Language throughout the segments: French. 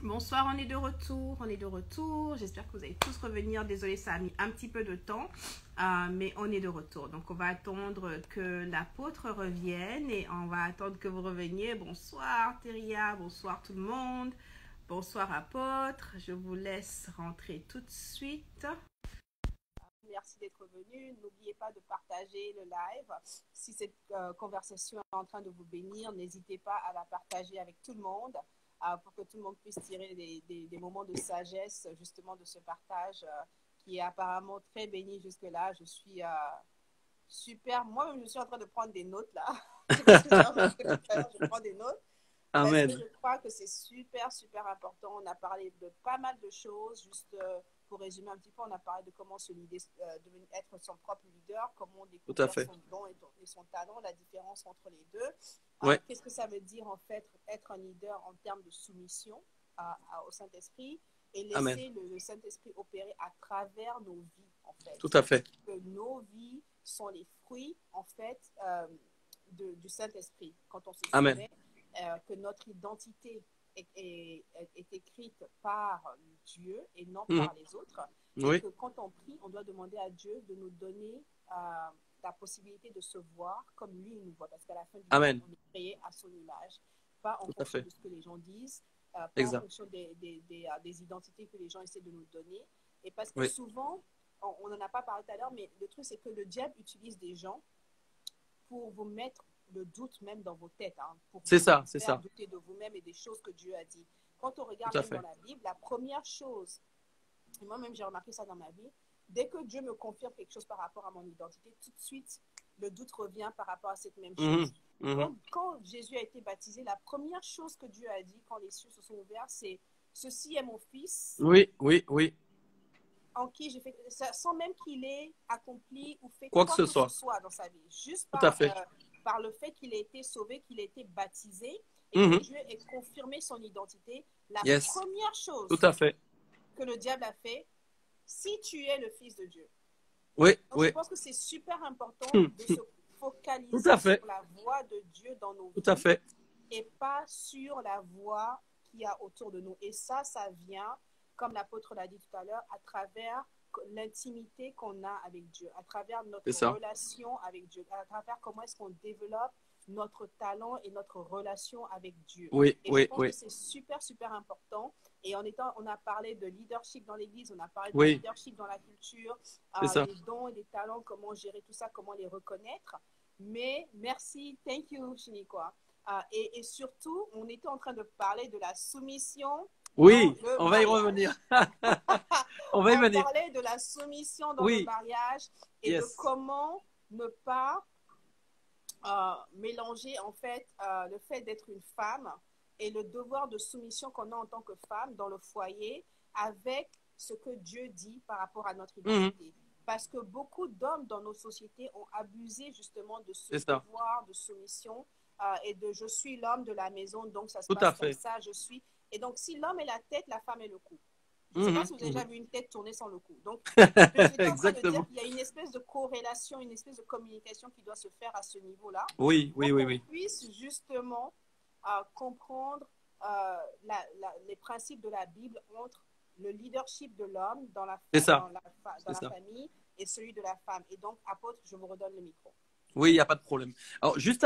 Bonsoir, on est de retour, J'espère que vous allez tous revenir. Désolée, ça a mis un petit peu de temps, mais on est de retour. Donc, on va attendre que l'apôtre revienne et on va attendre que vous reveniez. Bonsoir, Théria, bonsoir tout le monde. Bonsoir, apôtre. Je vous laisse rentrer tout de suite. Merci d'être venu. N'oubliez pas de partager le live. Si cette conversation est en train de vous bénir, n'hésitez pas à la partager avec tout le monde pour que tout le monde puisse tirer des moments de sagesse justement de ce partage qui est apparemment très béni jusque-là. Je suis super. Moi-même, je suis en train de prendre des notes là. Je prends des notes. Amen. Parce que je crois que c'est super, super important. On a parlé de pas mal de choses. Juste pour résumer un petit peu, on a parlé de comment se leader, être son propre leader, comment découvrir son don et son talent, la différence entre les deux. Ouais. Qu'est-ce que ça veut dire en fait être un leader en termes de soumission au Saint-Esprit et laisser le Saint-Esprit opérer à travers nos vies en fait. Tout à fait. Que nos vies sont les fruits en fait du Saint-Esprit. Quand on se soumet que notre identité est écrite par Dieu et non par les autres. Et que quand on prie, on doit demander à Dieu de nous donner la possibilité de se voir comme lui nous voit. Parce qu'à la fin du temps, on est créé à son image, pas en fonction de ce que les gens disent, pas en fonction des identités que les gens essaient de nous donner. Et parce que souvent, on n'en a pas parlé tout à l'heure, mais le truc, c'est que le diable utilise des gens pour vous mettre le doute même dans vos têtes, pour vous faire douter de vous-même et des choses que Dieu a dit. Quand on regarde même dans la Bible, la première chose, et moi-même j'ai remarqué ça dans ma vie, dès que Dieu me confirme quelque chose par rapport à mon identité, tout de suite, le doute revient par rapport à cette même chose. Quand Jésus a été baptisé, la première chose que Dieu a dit quand les cieux se sont ouverts, c'est « Ceci est mon fils ». En qui j'ai fait, sans même qu'il ait accompli ou fait quoi que ce soit dans sa vie. Juste par le fait qu'il ait été sauvé, qu'il ait été baptisé et que Dieu ait confirmé son identité. La première chose que le diable a fait, si tu es le fils de Dieu. Donc, je pense que c'est super important de se focaliser sur la voix de Dieu dans nos vies et pas sur la voix qu'il y a autour de nous. Et ça vient, comme l'apôtre l'a dit tout à l'heure, à travers l'intimité qu'on a avec Dieu, à travers notre relation avec Dieu, à travers comment est-ce qu'on développe notre talent et notre relation avec Dieu. Et je pense que c'est super, super important. Et on a parlé de leadership dans l'Église, on a parlé de leadership dans la culture, des dons et des talents, comment gérer tout ça, comment les reconnaître. Mais merci, thank you, Shiniqua. Et surtout, on était en train de parler de la soumission. On va y revenir. On parlait de la soumission dans le mariage et de comment ne pas mélanger en fait le fait d'être une femme et le devoir de soumission qu'on a en tant que femme dans le foyer avec ce que Dieu dit par rapport à notre identité. Parce que beaucoup d'hommes dans nos sociétés ont abusé justement de ce devoir de soumission et de je suis l'homme de la maison, donc ça se passe comme ça, je suis. Et donc, si l'homme est la tête, la femme est le cou. Je ne sais pas si vous avez déjà vu une tête tourner sans le cou. Donc, je suis en train de dire qu'il y a une espèce de corrélation, une espèce de communication qui doit se faire à ce niveau-là. Pour qu'on puisse justement comprendre les principes de la Bible entre le leadership de l'homme dans la famille et celui de la femme. Et donc, apôtre, je vous redonne le micro. Oui, il n'y a pas de problème. Alors, juste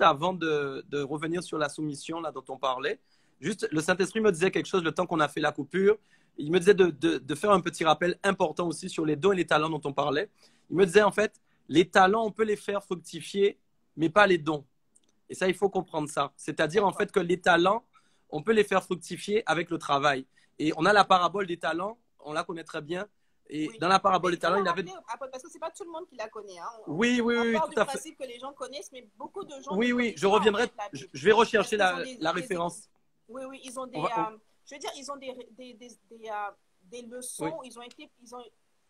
avant de revenir sur la soumission là, dont on parlait, juste, le Saint-Esprit me disait quelque chose le temps qu'on a fait la coupure. Il me disait de faire un petit rappel important aussi sur les dons et les talents dont on parlait. Il me disait en fait, les talents, on peut les faire fructifier, mais pas les dons. Et ça, il faut comprendre ça. C'est-à-dire en fait que les talents, on peut les faire fructifier avec le travail. Et on a la parabole des talents, on la connaît très bien. Et dans la parabole des talents, il avait… Parce que ce n'est pas tout le monde qui la connaît. Oui, on part tout du à fait. principe que les gens connaissent, mais beaucoup de gens je reviendrai. Je vais rechercher la référence. Oui, ils ont des… je veux dire, ils ont des leçons.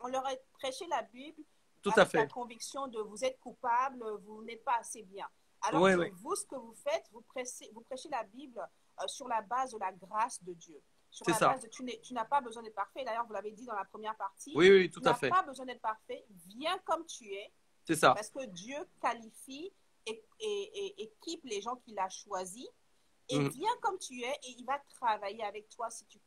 On leur a prêché la Bible avec la conviction de vous êtes coupable, vous n'êtes pas assez bien. Alors que vous, ce que vous faites, vous prêchez la Bible sur la base de la grâce de Dieu. Sur la base de tu n'as pas besoin d'être parfait. D'ailleurs, vous l'avez dit dans la première partie. Oui, tout à fait. Tu n'as pas besoin d'être parfait. Viens comme tu es. C'est ça. Parce que Dieu qualifie et équipe les gens qu'il a choisis. Et viens comme tu es et il va travailler avec toi si tu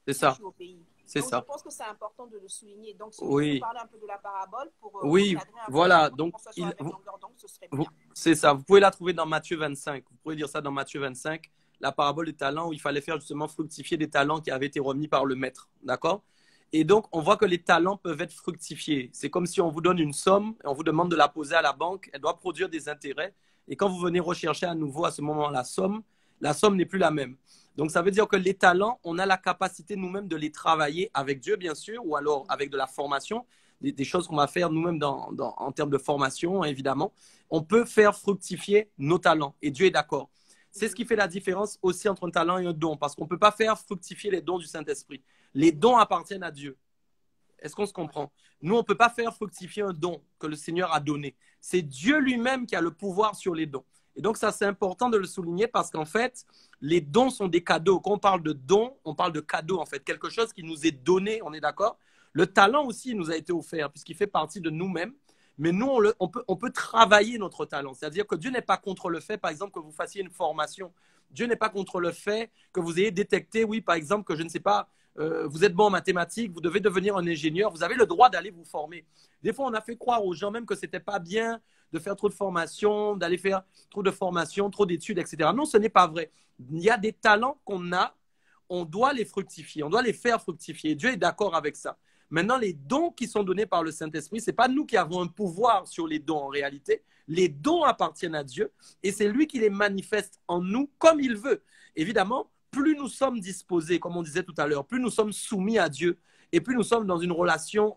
obéis. C'est ça. Je pense que c'est important de le souligner. Donc, si oui. tu peux parler un peu de la parabole pour oui, voilà. Donc, ce serait bien. C'est ça. Vous pouvez la trouver dans Matthieu 25. Vous pouvez lire ça dans Matthieu 25, la parabole des talents où il fallait faire justement fructifier des talents qui avaient été remis par le maître. D'accord? Et donc, on voit que les talents peuvent être fructifiés. C'est comme si on vous donne une somme et on vous demande de la poser à la banque. Elle doit produire des intérêts. Et quand vous venez rechercher à nouveau à ce moment la somme n'est plus la même. Donc, ça veut dire que les talents, on a la capacité nous-mêmes de les travailler avec Dieu, bien sûr, ou alors avec de la formation, des choses qu'on va faire nous-mêmes en termes de formation, évidemment. On peut faire fructifier nos talents et Dieu est d'accord. C'est ce qui fait la différence aussi entre un talent et un don, parce qu'on ne peut pas faire fructifier les dons du Saint-Esprit. Les dons appartiennent à Dieu. Est-ce qu'on se comprend? Nous, on ne peut pas faire fructifier un don que le Seigneur a donné. C'est Dieu lui-même qui a le pouvoir sur les dons. Et donc, ça, c'est important de le souligner parce qu'en fait, les dons sont des cadeaux. Quand on parle de dons, on parle de cadeaux, en fait. Quelque chose qui nous est donné, on est d'accord? Le talent aussi nous a été offert puisqu'il fait partie de nous-mêmes. Mais nous, on peut travailler notre talent. C'est-à-dire que Dieu n'est pas contre le fait, par exemple, que vous fassiez une formation. Dieu n'est pas contre le fait que vous ayez détecté, oui, par exemple, que je ne sais pas, vous êtes bon en mathématiques, vous devez devenir un ingénieur, vous avez le droit d'aller vous former. Des fois, on a fait croire aux gens même que ce n'était pas bien de faire trop de formation, d'aller faire trop de formation, trop d'études, etc. Non, ce n'est pas vrai. Il y a des talents qu'on a, on doit les fructifier, on doit les faire fructifier. Dieu est d'accord avec ça. Maintenant, les dons qui sont donnés par le Saint-Esprit, ce n'est pas nous qui avons un pouvoir sur les dons en réalité. Les dons appartiennent à Dieu et c'est lui qui les manifeste en nous comme il veut. Évidemment, plus nous sommes disposés, comme on disait tout à l'heure, plus nous sommes soumis à Dieu et plus nous sommes dans une relation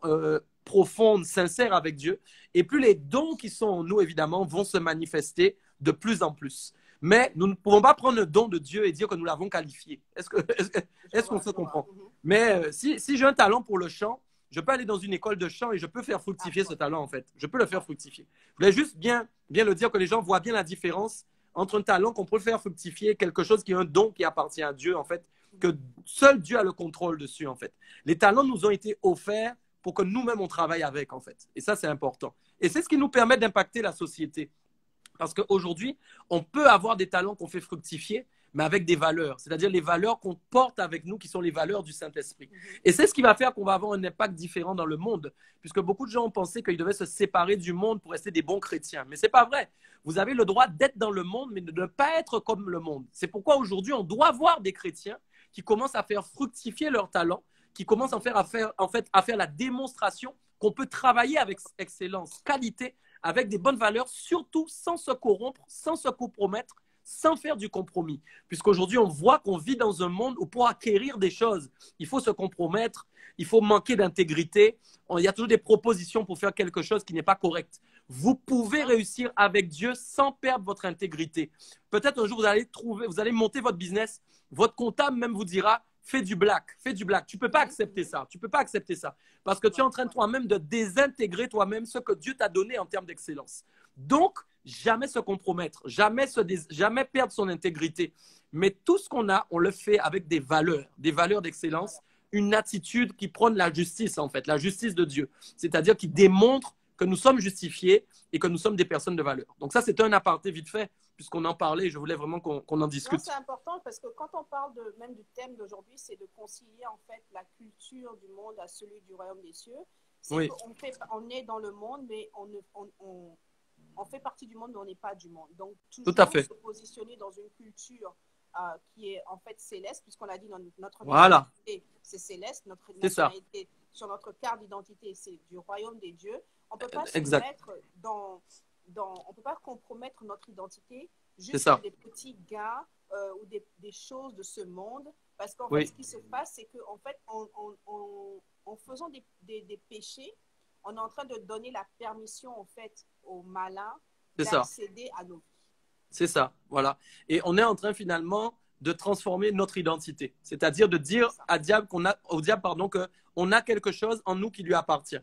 profonde, sincère avec Dieu, et plus les dons qui sont en nous, évidemment, vont se manifester de plus en plus. Mais nous ne pouvons pas prendre le don de Dieu et dire que nous l'avons qualifié. Est-ce qu'on se comprend? Mais si j'ai un talent pour le chant, je peux aller dans une école de chant et je peux faire fructifier ce talent, en fait. Je peux le faire fructifier. Je voulais juste bien le dire, que les gens voient bien la différence entre un talent qu'on peut faire fructifier, quelque chose qui est un don qui appartient à Dieu, en fait, que seul Dieu a le contrôle dessus, en fait. Les talents nous ont été offerts pour que nous-mêmes, on travaille avec, en fait. Et ça, c'est important. Et c'est ce qui nous permet d'impacter la société. Parce qu'aujourd'hui, on peut avoir des talents qu'on fait fructifier, mais avec des valeurs, c'est-à-dire les valeurs qu'on porte avec nous, qui sont les valeurs du Saint-Esprit. Et c'est ce qui va faire qu'on va avoir un impact différent dans le monde, puisque beaucoup de gens ont pensé qu'ils devaient se séparer du monde pour rester des bons chrétiens. Mais ce n'est pas vrai. Vous avez le droit d'être dans le monde, mais de ne pas être comme le monde. C'est pourquoi aujourd'hui, on doit voir des chrétiens qui commencent à faire fructifier leurs talents, qui commencent à faire la démonstration qu'on peut travailler avec excellence, qualité, avec des bonnes valeurs, surtout sans se corrompre, sans se compromettre, sans faire du compromis. Puisqu'aujourd'hui, on voit qu'on vit dans un monde où pour acquérir des choses, il faut se compromettre, il faut manquer d'intégrité. Il y a toujours des propositions pour faire quelque chose qui n'est pas correct. Vous pouvez réussir avec Dieu sans perdre votre intégrité. Peut-être un jour, vous allez monter votre business, votre comptable même vous dira, fais du black. Tu ne peux pas accepter ça. Parce que tu es en train toi-même de désintégrer toi-même ce que Dieu t'a donné en termes d'excellence. Donc, jamais se compromettre, jamais perdre son intégrité. Mais tout ce qu'on a, on le fait avec des valeurs d'excellence, une attitude qui prône la justice, en fait, la justice de Dieu. C'est-à-dire qui démontre que nous sommes justifiés et que nous sommes des personnes de valeur. Donc ça, c'est un aparté vite fait, puisqu'on en parlait et je voulais vraiment qu'on en discute. C'est important parce que quand on parle même du thème d'aujourd'hui, c'est de concilier en fait la culture du monde à celui du royaume des cieux. Oui. On est dans le monde, mais on fait partie du monde, mais on n'est pas du monde. Donc, toujours tout à fait. Se positionner dans une culture qui est en fait céleste, puisqu'on a dit dans notre nationalité, c'est céleste, notre nationalité, sur notre carte d'identité, c'est du royaume des dieux. On ne peut pas se mettre on peut pas compromettre notre identité juste pour des petits gains ou des choses de ce monde. Parce qu'en fait, ce qui se passe, c'est qu'en fait, en faisant des péchés, on est en train de donner la permission en fait aux malins d'accéder à nos vies. C'est ça, voilà. Et on est en train finalement de transformer notre identité. C'est-à-dire de dire au diable qu'on a quelque chose en nous qui lui appartient.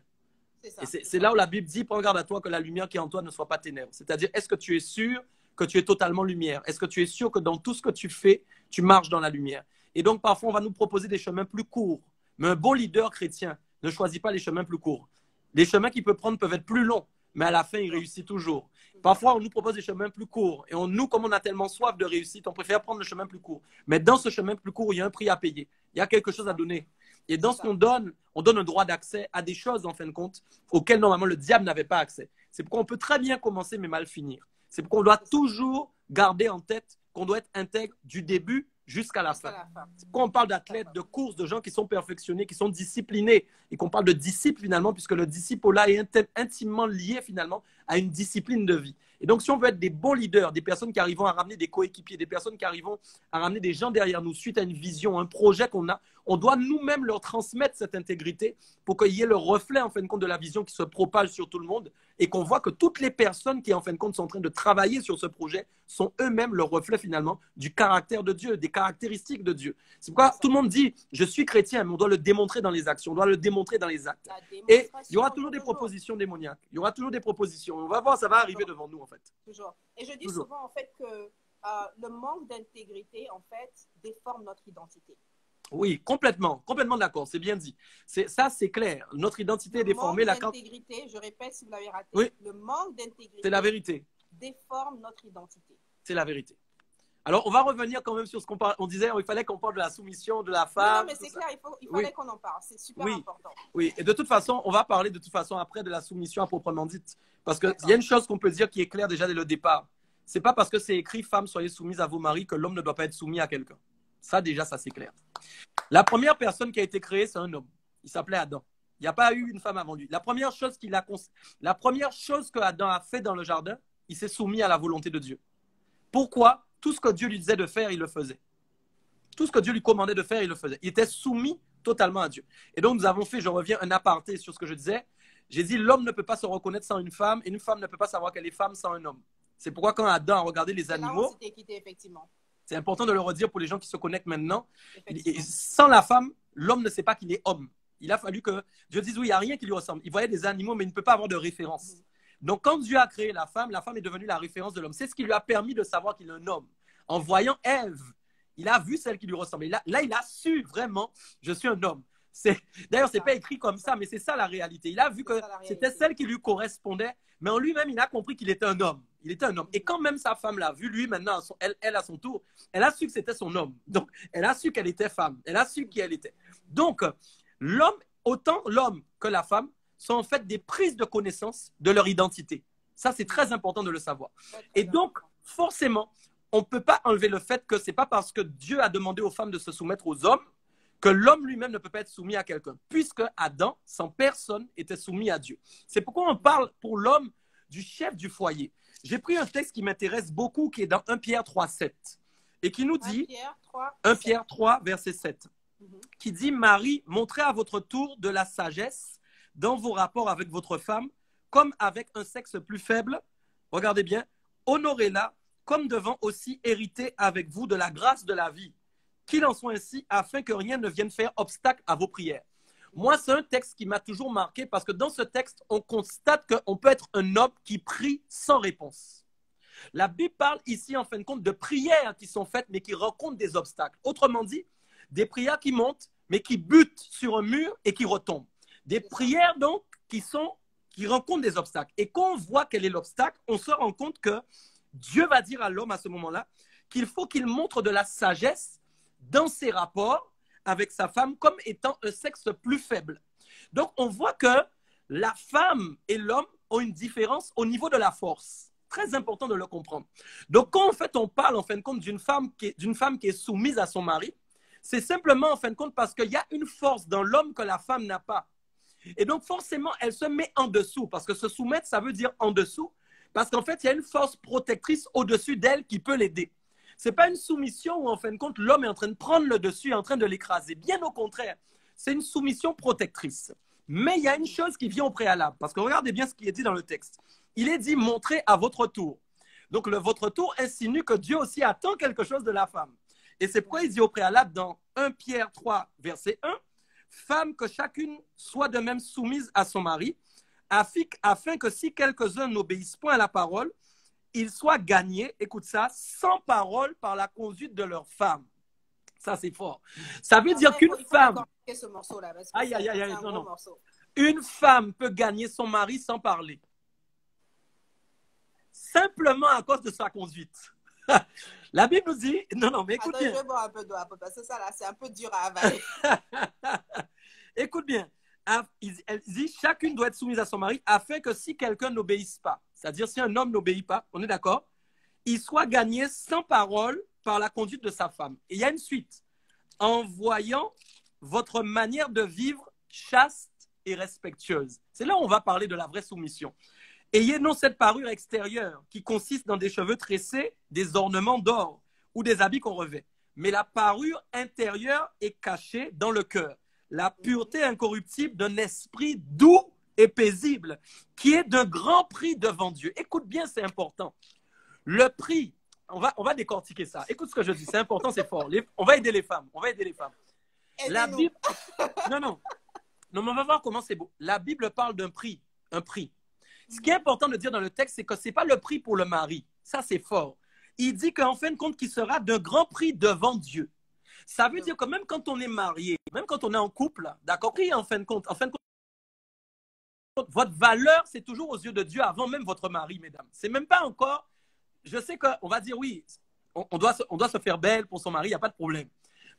C'est là où la Bible dit, prends garde à toi que la lumière qui est en toi ne soit pas ténèbres. C'est-à-dire, est-ce que tu es sûr que tu es totalement lumière? Est-ce que tu es sûr que dans tout ce que tu fais, tu marches dans la lumière? Et donc, parfois, on va nous proposer des chemins plus courts. Mais un bon leader chrétien ne choisit pas les chemins plus courts. Les chemins qu'il peut prendre peuvent être plus longs. mais à la fin, il réussit toujours. Parfois, on nous propose des chemins plus courts. Et nous, comme on a tellement soif de réussite, on préfère prendre le chemin plus court. Mais dans ce chemin plus court, il y a un prix à payer. Il y a quelque chose à donner. Et dans ce qu'on donne, on donne un droit d'accès à des choses, en fin de compte, auxquelles normalement le diable n'avait pas accès. C'est pourquoi on peut très bien commencer, mais mal finir. C'est pourquoi on doit toujours garder en tête qu'on doit être intègre du début jusqu'à la fin. C'est pourquoi on parle d'athlètes, de courses, de gens qui sont perfectionnés, qui sont disciplinés, et qu'on parle de disciple finalement, puisque le disciple-là est intimement lié finalement à une discipline de vie. Et donc, si on veut être des bons leaders, des personnes qui arrivent à ramener des coéquipiers, des personnes qui arrivent à ramener des gens derrière nous suite à une vision, un projet qu'on a, on doit nous-mêmes leur transmettre cette intégrité pour qu'il y ait le reflet, en fin de compte, de la vision qui se propage sur tout le monde et qu'on voit que toutes les personnes qui, en fin de compte, sont en train de travailler sur ce projet sont eux-mêmes le reflet, finalement, du caractère de Dieu, des caractéristiques de Dieu. C'est pourquoi tout le monde dit « je suis chrétien », mais on doit le démontrer dans les actions, on doit le démontrer dans les actes. Et il y aura toujours des propositions démoniaques. Il y aura toujours des propositions. On va voir, ça va arriver devant nous, en fait. Toujours. Et je dis souvent, en fait, que le manque d'intégrité, en fait, déforme notre identité. Oui, complètement d'accord, c'est bien dit. Ça, c'est clair. Notre identité est déformée. Le manque d'intégrité, je répète si vous l'avez raté, oui. Le manque d'intégrité, c'est la vérité, déforme notre identité. C'est la vérité. Alors, on va revenir quand même sur ce qu'on parle. On disait qu'il fallait qu'on parle de la soumission de la femme. Non, mais c'est clair, il fallait qu'on en parle. C'est super important. Oui, et de toute façon, on va parler de toute façon après de la soumission à proprement dite. Parce qu'il y a une chose qu'on peut dire qui est claire déjà dès le départ. C'est pas parce que c'est écrit « Femmes, soyez soumises à vos maris » que l'homme ne doit pas être soumis à quelqu'un. Ça, déjà, ça c'est clair. La première personne qui a été créée, c'est un homme. Il s'appelait Adam. Il n'y a pas eu une femme avant lui. La première chose que Adam a fait dans le jardin, il s'est soumis à la volonté de Dieu. Pourquoi? Tout ce que Dieu lui disait de faire, il le faisait. Tout ce que Dieu lui commandait de faire, il le faisait. Il était soumis totalement à Dieu. Et donc, nous avons fait, je reviens, un aparté sur ce que je disais. J'ai dit, l'homme ne peut pas se reconnaître sans une femme et une femme ne peut pas savoir qu'elle est femme sans un homme. C'est pourquoi quand Adam a regardé les animaux, c'est important de le redire pour les gens qui se connectent maintenant. Et sans la femme, l'homme ne sait pas qu'il est homme. Il a fallu que Dieu dise, oui, il n'y a rien qui lui ressemble. Il voyait des animaux, mais il ne peut pas avoir de référence. Donc, quand Dieu a créé la femme est devenue la référence de l'homme. C'est ce qui lui a permis de savoir qu'il est un homme. En voyant Ève, il a vu celle qui lui ressemblait. Là, il a su vraiment, je suis un homme. D'ailleurs, ce n'est pas écrit comme ça, mais c'est ça la réalité. Il a vu que c'était celle qui lui correspondait, mais en lui-même, il a compris qu'il était un homme. Il était un homme. Et quand même sa femme l'a vu, lui, maintenant, elle à son tour, elle a su que c'était son homme. Donc, elle a su qu'elle était femme. Elle a su qui elle était. Donc, l'homme, autant l'homme que la femme, sont en fait des prises de connaissance de leur identité. Ça, c'est très important de le savoir. Et donc, forcément, on ne peut pas enlever le fait que ce n'est pas parce que Dieu a demandé aux femmes de se soumettre aux hommes que l'homme lui-même ne peut pas être soumis à quelqu'un, puisque Adam, sans personne, était soumis à Dieu. C'est pourquoi on parle pour l'homme du chef du foyer. J'ai pris un texte qui m'intéresse beaucoup, qui est dans 1 Pierre 3, 7, et qui nous dit, 1 Pierre 3, verset 7, qui dit « Marie, montrez à votre tour de la sagesse dans vos rapports avec votre femme, comme avec un sexe plus faible. Regardez bien, honorez-la, comme devant aussi hériter avec vous de la grâce de la vie. Qu'il en soit ainsi, afin que rien ne vienne faire obstacle à vos prières. » Moi, c'est un texte qui m'a toujours marqué parce que dans ce texte, on constate qu'on peut être un homme qui prie sans réponse. La Bible parle ici, en fin de compte, de prières qui sont faites, mais qui rencontrent des obstacles. Autrement dit, des prières qui montent, mais qui butent sur un mur et qui retombent. Des prières, donc, qui rencontrent des obstacles. Et quand on voit quel est l'obstacle, on se rend compte que Dieu va dire à l'homme à ce moment-là qu'il faut qu'il montre de la sagesse dans ses rapports avec sa femme comme étant un sexe plus faible. Donc, on voit que la femme et l'homme ont une différence au niveau de la force. Très important de le comprendre. Donc, quand en fait, on parle en fin de compte d'une femme qui est soumise à son mari, c'est simplement en fin de compte parce qu'il y a une force dans l'homme que la femme n'a pas. Et donc, forcément, elle se met en dessous, parce que se soumettre, ça veut dire en dessous, parce qu'en fait, il y a une force protectrice au-dessus d'elle qui peut l'aider. Ce n'est pas une soumission où, en fin de compte, l'homme est en train de prendre le dessus et en train de l'écraser. Bien au contraire, c'est une soumission protectrice. Mais il y a une chose qui vient au préalable, parce que regardez bien ce qui est dit dans le texte. Il est dit « montrez à votre tour ». Donc, le votre tour insinue que Dieu aussi attend quelque chose de la femme. Et c'est pourquoi il dit au préalable dans 1 Pierre 3, verset 1, « Femme, que chacune soit de même soumise à son mari, afin que si quelques-uns n'obéissent point à la parole, ils soient gagnés, écoute ça, sans parole par la conduite de leur femme. » Ça, c'est fort. Ça veut dire qu'une femme... Aïe, aïe, aïe, non, non. Une femme peut gagner son mari sans parler. simplement à cause de sa conduite. La Bible nous dit, non, mais écoute bien. Je vais boire un peu d'eau, parce que ça là, c'est un peu dur à avaler. Écoute bien. Elle dit, chacune doit être soumise à son mari afin que si quelqu'un n'obéisse pas, c'est-à-dire si un homme n'obéit pas, on est d'accord, il soit gagné sans parole par la conduite de sa femme. Et il y a une suite. En voyant votre manière de vivre chaste et respectueuse. C'est là où on va parler de la vraie soumission. Ayez non cette parure extérieure qui consiste dans des cheveux tressés, des ornements d'or ou des habits qu'on revêt. Mais la parure intérieure est cachée dans le cœur. La pureté incorruptible d'un esprit doux et paisible qui est d'un grand prix devant Dieu. Écoute bien, c'est important. Le prix, on va décortiquer ça. Écoute ce que je dis, c'est important, c'est fort. On va aider les femmes. La Bible, non, mais on va voir comment c'est beau. La Bible parle d'un prix, un prix. Ce qui est important de dire dans le texte, c'est que ce n'est pas le prix pour le mari. Ça, c'est fort. Il dit qu'en fin de compte, qu'il sera d'un grand prix devant Dieu. Ça veut dire que même quand on est marié, même quand on est en couple, d'accord, en fin de compte, votre valeur, c'est toujours aux yeux de Dieu avant même votre mari, mesdames. C'est même pas encore, je sais qu'on va dire oui, on doit se faire belle pour son mari, il n'y a pas de problème.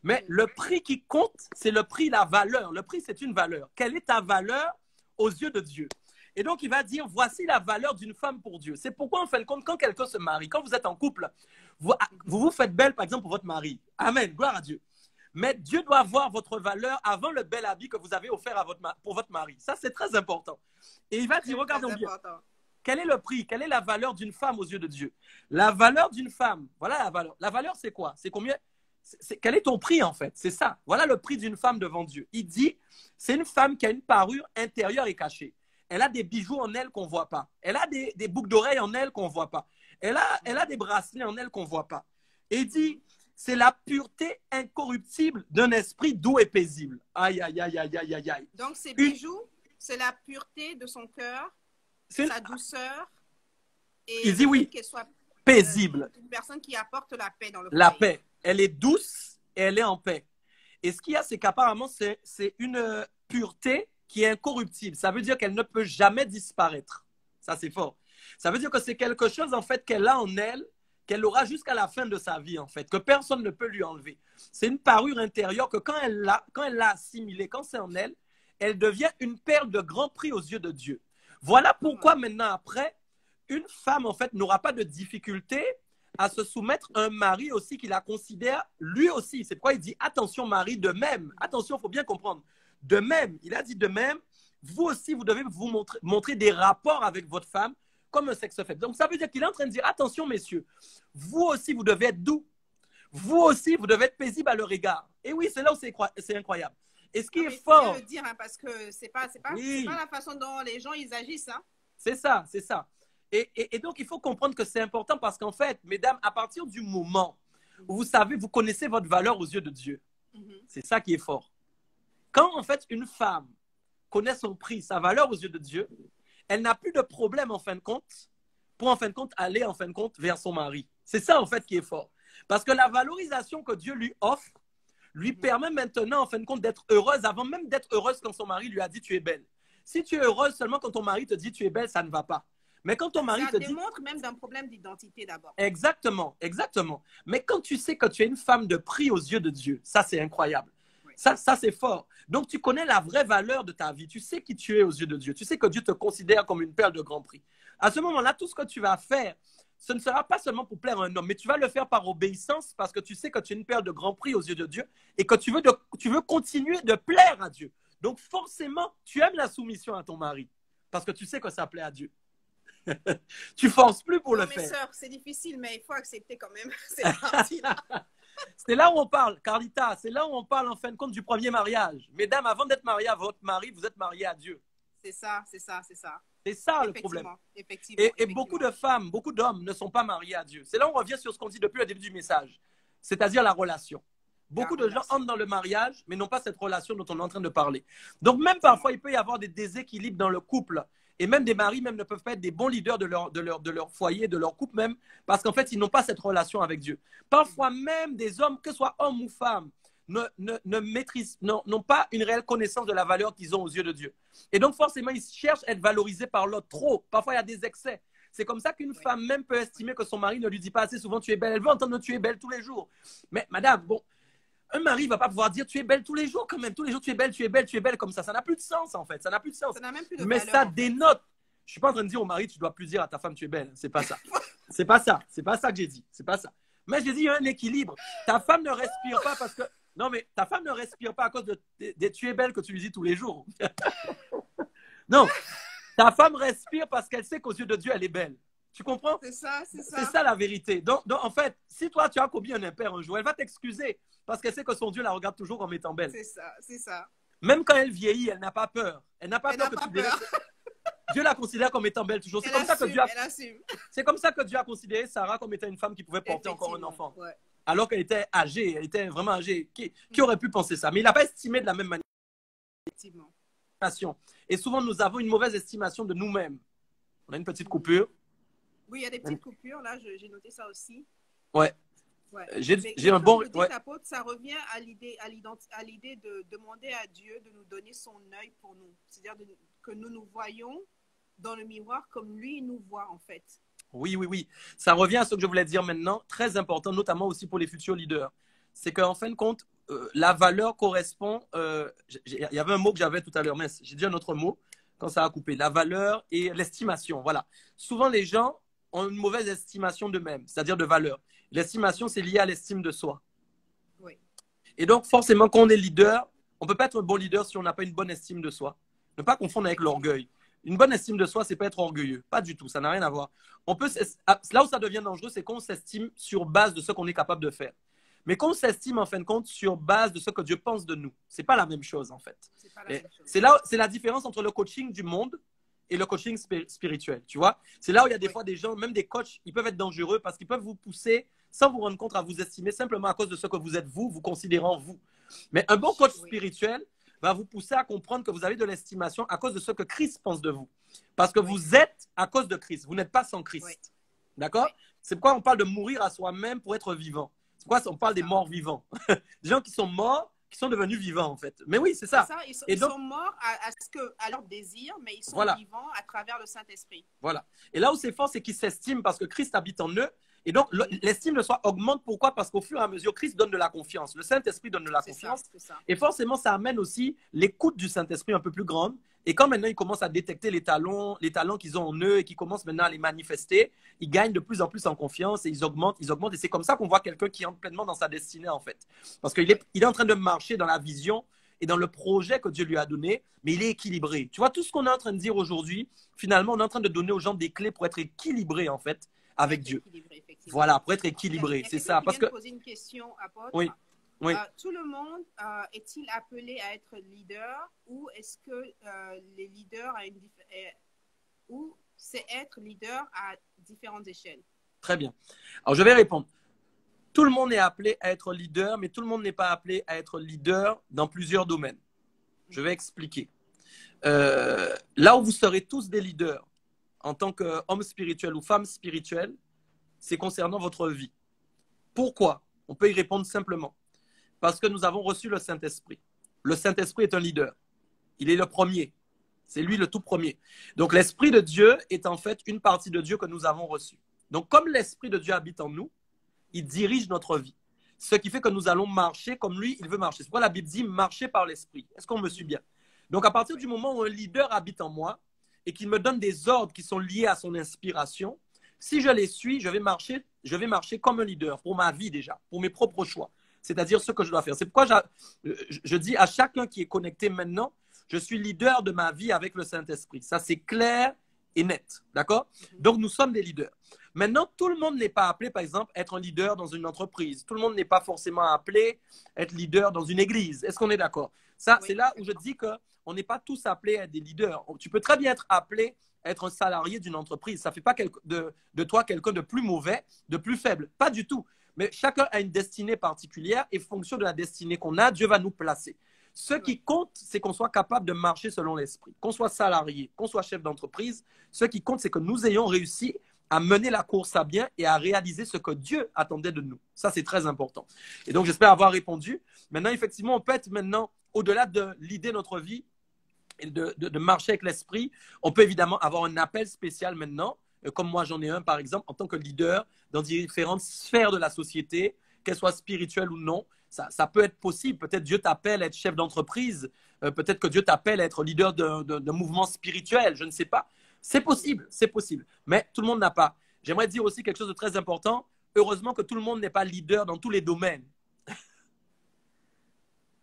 Mais le prix qui compte, c'est le prix, la valeur. Le prix, c'est une valeur. Quelle est ta valeur aux yeux de Dieu? Et donc, il va dire, voici la valeur d'une femme pour Dieu. C'est pourquoi, en fin de compte, quand quelqu'un se marie, quand vous êtes en couple, vous vous faites belle, par exemple, pour votre mari. Amen, gloire à Dieu. Mais Dieu doit voir votre valeur avant le bel habit que vous avez offert pour votre mari. Ça, c'est très important. Et il va dire, regardons bien. Quel est le prix? Quelle est la valeur d'une femme aux yeux de Dieu? La valeur d'une femme, voilà la valeur. La valeur, c'est quoi? C'est combien? Quel est ton prix, en fait? C'est ça. Voilà le prix d'une femme devant Dieu. Il dit, c'est une femme qui a une parure intérieure et cachée. Elle a des bijoux en elle qu'on ne voit pas. Elle a des boucles d'oreilles en elle qu'on ne voit pas. Elle a des bracelets en elle qu'on ne voit pas. Et il dit, c'est la pureté incorruptible d'un esprit doux et paisible. Aïe, aïe, aïe, aïe, aïe, aïe, aïe. Donc, ces bijoux, c'est la pureté de son cœur, sa douceur. Et il dit oui, qu'elle soit paisible. Une personne qui apporte la paix dans le foyer. La paix. Elle est douce et elle est en paix. Et ce qu'il y a, c'est qu'apparemment, c'est une pureté qui est incorruptible. Ça veut dire qu'elle ne peut jamais disparaître. Ça, c'est fort. Ça veut dire que c'est quelque chose, en fait, qu'elle a en elle, qu'elle aura jusqu'à la fin de sa vie, en fait, que personne ne peut lui enlever. C'est une parure intérieure que quand elle l'a assimilée, quand c'est en elle, elle devient une perle de grand prix aux yeux de Dieu. Voilà pourquoi maintenant, après, une femme, en fait, n'aura pas de difficulté à se soumettre à un mari aussi qui la considère lui aussi. C'est pourquoi il dit, attention mari, de même. Attention, il faut bien comprendre. De même, il a dit de même, vous aussi, vous devez vous montrer des rapports avec votre femme comme un sexe faible. Donc, ça veut dire qu'il est en train de dire, attention, messieurs, vous aussi, vous devez être doux. Vous aussi, vous devez être paisible à leur égard. Et oui, c'est là où c'est incroyable. Et ce qui est fort... Je veux dire, hein, parce que c'est pas la façon dont les gens ils agissent. Hein. C'est ça, c'est ça. Et donc, il faut comprendre que c'est important parce qu'en fait, mesdames, à partir du moment où vous savez, vous connaissez votre valeur aux yeux de Dieu, c'est ça qui est fort. Quand, en fait, une femme connaît son prix, sa valeur aux yeux de Dieu, elle n'a plus de problème, en fin de compte, pour, en fin de compte, aller, en fin de compte, vers son mari. C'est ça, en fait, qui est fort. Parce que la valorisation que Dieu lui offre lui permet maintenant, en fin de compte, d'être heureuse avant même d'être heureuse quand son mari lui a dit « tu es belle ». Si tu es heureuse seulement quand ton mari te dit « tu es belle », ça ne va pas. Mais quand ton mari te dit… Ça démontre même d'un problème d'identité d'abord. Exactement, exactement. Mais quand tu sais que tu es une femme de prix aux yeux de Dieu, ça, c'est incroyable. Oui. Ça c'est fort. Donc, tu connais la vraie valeur de ta vie. Tu sais qui tu es aux yeux de Dieu. Tu sais que Dieu te considère comme une perle de grand prix. À ce moment-là, tout ce que tu vas faire, ce ne sera pas seulement pour plaire à un homme, mais tu vas le faire par obéissance parce que tu sais que tu es une perle de grand prix aux yeux de Dieu et que tu veux continuer de plaire à Dieu. Donc, forcément, tu aimes la soumission à ton mari parce que tu sais que ça plaît à Dieu. Tu forces plus pour le faire. Mes sœurs, c'est difficile, mais il faut accepter quand même. C'est là où on parle, Carlita, c'est là où on parle en fin de compte du premier mariage. Mesdames, avant d'être mariées à votre mari, vous êtes mariées à Dieu. C'est ça. C'est ça le problème. Et beaucoup de femmes, beaucoup d'hommes ne sont pas mariés à Dieu. C'est là où on revient sur ce qu'on dit depuis le début du message, c'est-à-dire la relation. Beaucoup de gens entrent dans le mariage, mais n'ont pas cette relation dont on est en train de parler. Donc même parfois, il peut y avoir des déséquilibres dans le couple. Et même des maris même ne peuvent pas être des bons leaders de leur foyer, de leur couple même, parce qu'en fait, ils n'ont pas cette relation avec Dieu. Parfois même des hommes, que ce soit hommes ou femmes, n'ont pas une réelle connaissance de la valeur qu'ils ont aux yeux de Dieu. Et donc forcément, ils cherchent à être valorisés par l'autre trop. Parfois, il y a des excès. C'est comme ça qu'une femme même peut estimer que son mari ne lui dit pas assez souvent tu es belle. Elle veut entendre tu es belle tous les jours. Mais madame, bon, un mari ne va pas pouvoir dire tu es belle tous les jours quand même. Tous les jours tu es belle, tu es belle, tu es belle comme ça. Ça n'a plus de sens en fait. Ça n'a plus de sens. Ça n'a même plus de Mais valeur, ça en fait. dénote. Je suis pas en train de dire au mari tu dois plus dire à ta femme tu es belle. C'est pas ça. C'est pas ça. C'est pas ça que j'ai dit. C'est pas ça. Mais j'ai dit il y a un équilibre. Ta femme ne respire pas parce que non mais ta femme ne respire pas à cause de tu es belle que tu lui dis tous les jours. Non. Ta femme respire parce qu'elle sait qu'aux yeux de Dieu elle est belle. Tu comprends? C'est ça, c'est ça. C'est ça la vérité. Donc, en fait, si toi tu as commis un impair un jour, elle va t'excuser parce qu'elle sait que son Dieu la regarde toujours comme étant belle. C'est ça, c'est ça. Même quand elle vieillit, elle n'a pas peur. Elle n'a pas peur que tu délaisses. Dieu la considère comme étant belle toujours. C'est comme ça que Dieu a... C'est comme ça que Dieu a considéré Sarah comme étant une femme qui pouvait porter encore un enfant. Ouais. Alors qu'elle était âgée, elle était vraiment âgée. Qui aurait pu penser ça? Mais il n'a pas estimé de la même manière. Effectivement. Et souvent, nous avons une mauvaise estimation de nous-mêmes. On a une petite coupure. Oui, il y a des petites coupures. Là, j'ai noté ça aussi. Ouais. Ouais. J'ai un bon. Ouais. Apôtre, ça revient à l'idée de demander à Dieu de nous donner son œil pour nous. C'est-à-dire que nous nous voyons dans le miroir comme lui nous voit en fait. Oui, oui, oui. Ça revient à ce que je voulais dire maintenant, très important, notamment aussi pour les futurs leaders. C'est qu'en fin de compte, la valeur correspond. Il y avait un mot que j'avais tout à l'heure, mais j'ai dit un autre mot quand ça a coupé. La valeur et l'estimation. Voilà. Souvent, les gens ont une mauvaise estimation d'eux-mêmes, c'est-à-dire de valeur. L'estimation, c'est lié à l'estime de soi. Oui. Et donc, forcément, quand on est leader, on ne peut pas être un bon leader si on n'a pas une bonne estime de soi. Ne pas confondre avec l'orgueil. Une bonne estime de soi, c'est pas être orgueilleux. Pas du tout, ça n'a rien à voir. Là où ça devient dangereux, c'est qu'on s'estime sur base de ce qu'on est capable de faire. Mais qu'on s'estime en fin de compte sur base de ce que Dieu pense de nous. C'est pas la même chose en fait. C'est la différence entre le coaching du monde et le coaching spirituel. Tu vois, c'est là où il y a des fois des gens, même des coachs, ils peuvent être dangereux parce qu'ils peuvent vous pousser sans vous rendre compte à vous estimer simplement à cause de ce que vous êtes vous considérant vous. Mais un bon coach spirituel va vous pousser à comprendre que vous avez de l'estimation à cause de ce que Christ pense de vous. Parce que vous êtes à cause de Christ. Vous n'êtes pas sans Christ. Oui. D'accord? Oui. C'est pourquoi on parle de mourir à soi-même pour être vivant. C'est pourquoi on parle des morts vivants. Des gens qui sont morts, qui sont devenus vivants en fait. Mais oui, c'est ça. Ils sont morts à leur désir, mais ils sont vivants à travers le Saint-Esprit. Voilà. Et là où c'est fort, c'est qu'ils s'estiment parce que Christ habite en eux. Et donc, l'estime de soi augmente. Pourquoi? Parce qu'au fur et à mesure, Christ donne de la confiance. Le Saint-Esprit donne de la confiance. Ça. Et forcément, ça amène aussi l'écoute du Saint-Esprit un peu plus grande. Et quand maintenant, ils commencent à détecter les talents qu'ils ont en eux et qu'ils commencent maintenant à les manifester, ils gagnent de plus en plus en confiance et ils augmentent. Et c'est comme ça qu'on voit quelqu'un qui entre pleinement dans sa destinée, en fait. Parce qu'il est en train de marcher dans la vision et dans le projet que Dieu lui a donné, mais il est équilibré. Tu vois, tout ce qu'on est en train de dire aujourd'hui, finalement, on est en train de donner aux gens des clés pour être équilibrés, en fait, avec Dieu. Voilà, pour être équilibré, c'est ça. Parce que poser une question, apôtre. Oui. Oui. Tout le monde est-il appelé à être leader ou est-ce que les leaders ou c'est être leader à différentes échelles? Très bien. Alors, je vais répondre. Tout le monde est appelé à être leader, mais tout le monde n'est pas appelé à être leader dans plusieurs domaines. Je vais expliquer. Là où vous serez tous des leaders en tant qu'homme spirituel ou femme spirituelle, c'est concernant votre vie. Pourquoi? On peut y répondre simplement. Parce que nous avons reçu le Saint-Esprit. Le Saint-Esprit est un leader. Il est le premier. C'est lui le tout premier. Donc, l'Esprit de Dieu est en fait une partie de Dieu que nous avons reçue. Donc, comme l'Esprit de Dieu habite en nous, il dirige notre vie. Ce qui fait que nous allons marcher comme lui, il veut marcher. C'est pourquoi la Bible dit marcher par l'Esprit. Est-ce qu'on me suit bien? Donc, à partir du moment où un leader habite en moi et qu'il me donne des ordres qui sont liés à son inspiration, si je les suis, je vais marcher comme un leader pour ma vie déjà, pour mes propres choix. C'est-à-dire ce que je dois faire. C'est pourquoi je dis à chacun qui est connecté maintenant, je suis leader de ma vie avec le Saint-Esprit. Ça, c'est clair et net. D'accord? Donc, nous sommes des leaders. Maintenant, tout le monde n'est pas appelé, par exemple, à être un leader dans une entreprise. Tout le monde n'est pas forcément appelé à être leader dans une église. Est-ce qu'on est d'accord? Ça, oui, c'est là où je dis qu'on n'est pas tous appelés à être des leaders. Tu peux très bien être appelé à être un salarié d'une entreprise. Ça ne fait pas de toi quelqu'un de plus mauvais, de plus faible. Pas du tout. Mais chacun a une destinée particulière et fonction de la destinée qu'on a, Dieu va nous placer. Ce qui compte, c'est qu'on soit capable de marcher selon l'esprit. Qu'on soit salarié, qu'on soit chef d'entreprise, ce qui compte, c'est que nous ayons réussi à mener la course à bien et à réaliser ce que Dieu attendait de nous. Ça, c'est très important. Et donc, j'espère avoir répondu. Maintenant, effectivement, on peut être maintenant, au-delà de l'idée de notre vie et de marcher avec l'esprit, on peut évidemment avoir un appel spécial maintenant comme moi j'en ai un par exemple, en tant que leader dans différentes sphères de la société, qu'elles soient spirituelles ou non. Ça peut être possible. Peut-être Dieu t'appelle à être chef d'entreprise. Peut-être que Dieu t'appelle à être leader d'un mouvement spirituel. Je ne sais pas. C'est possible, c'est possible. Mais tout le monde n'a pas. J'aimerais dire aussi quelque chose de très important. Heureusement que tout le monde n'est pas leader dans tous les domaines.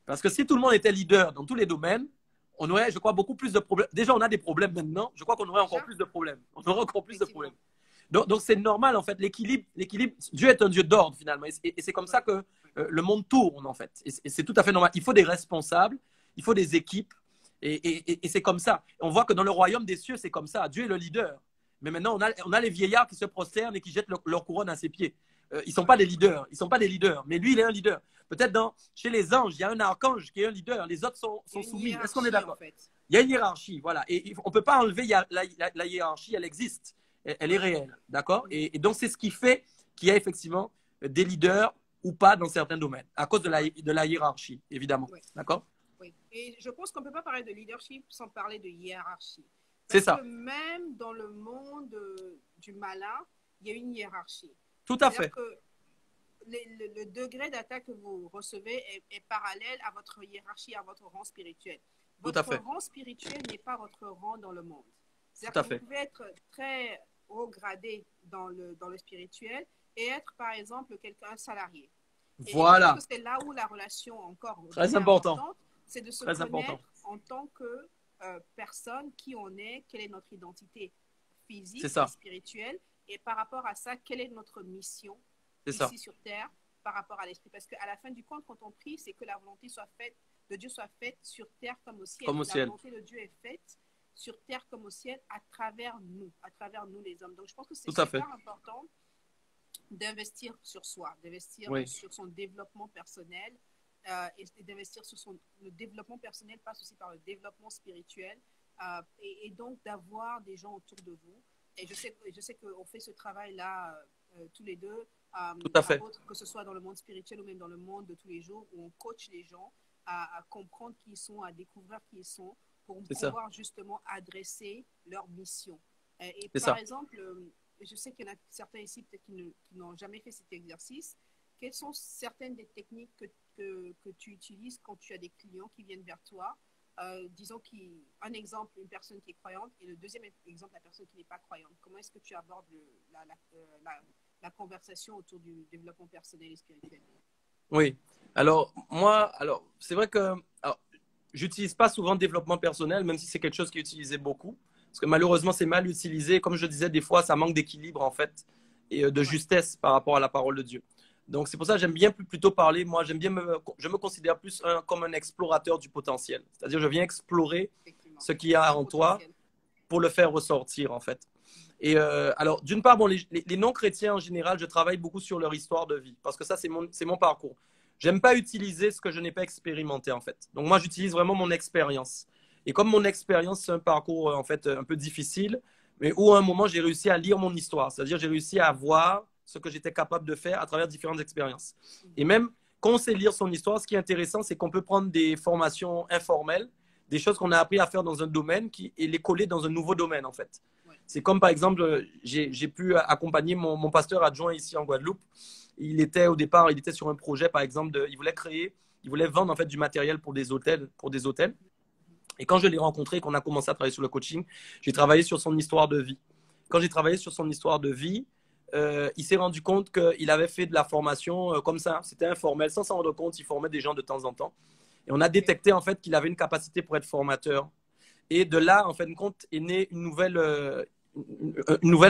Parce que si tout le monde était leader dans tous les domaines, on aurait, je crois, beaucoup plus de problèmes. Déjà, on a des problèmes maintenant. Je crois qu'on aurait encore plus de problèmes. On aurait encore plus de problèmes. Donc c'est normal, en fait. L'équilibre, Dieu est un Dieu d'ordre, finalement. Et c'est comme ça que le monde tourne, en fait. Et c'est tout à fait normal. Il faut des responsables, il faut des équipes. Et c'est comme ça. On voit que dans le royaume des cieux, c'est comme ça. Dieu est le leader. Mais maintenant, on a les vieillards qui se prosternent et qui jettent leur couronne à ses pieds. Ils ne sont pas des leaders. Ils ne sont pas des leaders. Mais lui, il est un leader. Peut-être chez les anges, il y a un archange qui est un leader. Les autres sont soumis. Est-ce qu'on est d'accord? En fait. Il y a une hiérarchie, voilà. Et on ne peut pas enlever la hiérarchie, elle existe. Elle est réelle, d'accord? Et donc, c'est ce qui fait qu'il y a effectivement des leaders ou pas dans certains domaines, à cause de la hiérarchie, évidemment. Oui. D'accord? Oui. Et je pense qu'on ne peut pas parler de leadership sans parler de hiérarchie. C'est ça. Parce que même dans le monde du malin, il y a une hiérarchie. Tout à fait. Que le degré d'attaque que vous recevez est parallèle à votre hiérarchie, à votre rang spirituel. Votre rang spirituel n'est pas votre rang dans le monde. C'est-à-dire que vous pouvez être très haut gradé dans le spirituel et être, par exemple, quelqu'un salarié. Voilà. Et c'est là où la relation encore très importante, c'est de se connaître en tant que personne, qui on est, quelle est notre identité physique et spirituelle, et par rapport à ça, quelle est notre mission ici sur Terre par rapport à l'esprit. Parce qu'à la fin du compte, quand on prie, c'est que la volonté de Dieu soit faite sur Terre comme au ciel. La volonté de Dieu est faite sur Terre comme au ciel à travers nous les hommes. Donc je pense que c'est super important d'investir sur soi, d'investir sur son développement personnel, et d'investir sur le développement personnel passe aussi par le développement spirituel, et donc d'avoir des gens autour de vous. Et je sais qu'on fait ce travail-là tous les deux, que ce soit dans le monde spirituel ou même dans le monde de tous les jours, où on coach les gens à comprendre qui ils sont, à découvrir qui ils sont, pour pouvoir justement adresser leur mission. Et par exemple, je sais qu'il y en a certains ici peut-être qui n'ont jamais fait cet exercice. Quelles sont certaines des techniques que tu utilises quand tu as des clients qui viennent vers toi? Disons un exemple, une personne qui est croyante, et le deuxième exemple, la personne qui n'est pas croyante. Comment est-ce que tu abordes la conversation autour du développement personnel et spirituel? Oui. Alors, c'est vrai que j'utilise pas souvent le développement personnel, même si c'est quelque chose qui est utilisé beaucoup. Parce que malheureusement, c'est mal utilisé. Comme je disais, des fois, ça manque d'équilibre, en fait, et de justesse par rapport à la parole de Dieu. Donc, c'est pour ça que j'aime bien plutôt parler. Moi, je me considère plus comme un explorateur du potentiel. C'est-à-dire, je viens explorer ce qu'il y a en toi pour le faire ressortir, en fait. Et alors, d'une part, les non-chrétiens, en général, je travaille beaucoup sur leur histoire de vie. Parce que ça, c'est mon parcours. J'aime pas utiliser ce que je n'ai pas expérimenté, en fait. Donc, moi, j'utilise vraiment mon expérience. Et comme mon expérience, c'est un parcours, en fait, un peu difficile, mais où à un moment, j'ai réussi à lire mon histoire. C'est-à-dire, j'ai réussi à voir ce que j'étais capable de faire à travers différentes expériences. Et même quand on sait lire son histoire, ce qui est intéressant, c'est qu'on peut prendre des formations informelles, des choses qu'on a appris à faire dans un domaine et les coller dans un nouveau domaine, en fait. Ouais. C'est comme, par exemple, j'ai pu accompagner mon pasteur adjoint ici en Guadeloupe. Au départ, il était sur un projet, par exemple, il voulait vendre, en fait, du matériel pour des hôtels. Et quand je l'ai rencontré, qu'on a commencé à travailler sur le coaching, j'ai travaillé sur son histoire de vie. Quand j'ai travaillé sur son histoire de vie, il s'est rendu compte qu'il avait fait de la formation comme ça. C'était informel, sans s'en rendre compte, il formait des gens de temps en temps. Et on a détecté en fait qu'il avait une capacité pour être formateur. Et de là, en fin de compte, est née une nouvelle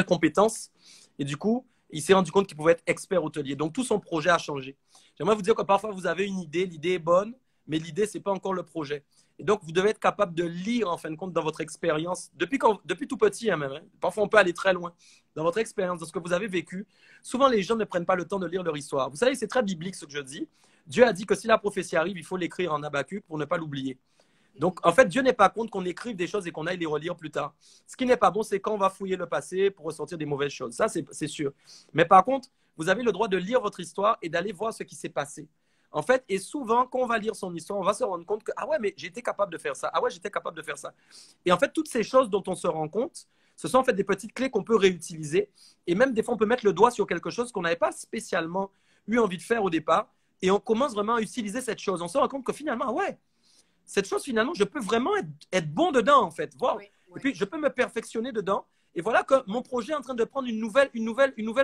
compétence. Et du coup, il s'est rendu compte qu'il pouvait être expert hôtelier. Donc, tout son projet a changé. J'aimerais vous dire que parfois, vous avez une idée, l'idée est bonne, mais l'idée, ce n'est pas encore le projet. Et donc, vous devez être capable de lire, en fin de compte, dans votre expérience, depuis tout petit, hein, même. Hein. Parfois, on peut aller très loin. Dans votre expérience, dans ce que vous avez vécu, souvent, les gens ne prennent pas le temps de lire leur histoire. Vous savez, c'est très biblique ce que je dis. Dieu a dit que si la prophétie arrive, il faut l'écrire en Habakkuk pour ne pas l'oublier. Donc, en fait, Dieu n'est pas contre qu'on écrive des choses et qu'on aille les relire plus tard. Ce qui n'est pas bon, c'est quand on va fouiller le passé pour ressortir des mauvaises choses. Ça, c'est sûr. Mais par contre, vous avez le droit de lire votre histoire et d'aller voir ce qui s'est passé. En fait, et souvent, quand on va lire son histoire, on va se rendre compte que, ah ouais, mais j'étais capable de faire ça. Ah ouais, j'étais capable de faire ça. Et en fait, toutes ces choses dont on se rend compte, Ce sont en fait des petites clés qu'on peut réutiliser. Et même des fois, on peut mettre le doigt sur quelque chose qu'on n'avait pas spécialement eu envie de faire au départ. Et on commence vraiment à utiliser cette chose. On se rend compte que finalement, ouais, cette chose, finalement, je peux vraiment être bon dedans, en fait. Wow. Oui, oui. Et puis, je peux me perfectionner dedans. Et voilà que mon projet est en train de prendre une nouvelle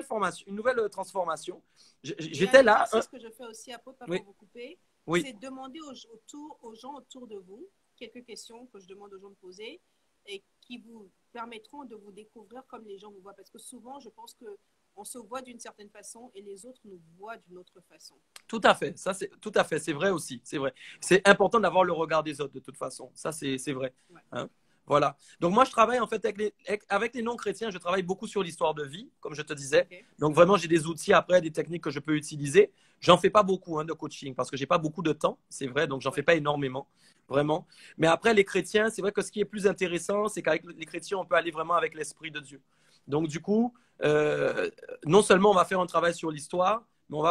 formation, une nouvelle transformation. J'étais là. C'est ce que je fais aussi, pour vous couper. Oui. C'est demander aux gens autour de vous quelques questions que je demande aux gens de poser et qui vous permettront de vous découvrir comme les gens vous voient. Parce que souvent, je pense qu'on se voit d'une certaine façon et les autres nous voient d'une autre façon. Tout à fait, ça c'est tout à fait, c'est vrai aussi, c'est vrai. C'est important d'avoir le regard des autres de toute façon, ça c'est vrai. Ouais. Hein? Voilà. Donc moi je travaille en fait avec les non-chrétiens, je travaille beaucoup sur l'histoire de vie, comme je te disais. Okay. Donc vraiment j'ai des outils après, des techniques que je peux utiliser. J'en fais pas beaucoup de coaching parce que j'ai pas beaucoup de temps, c'est vrai, donc j'en fais pas énormément, vraiment. Mais après les chrétiens, c'est vrai que ce qui est plus intéressant, c'est qu'avec les chrétiens on peut aller vraiment avec l'esprit de Dieu. Donc du coup, non seulement on va faire un travail sur l'histoire, mais on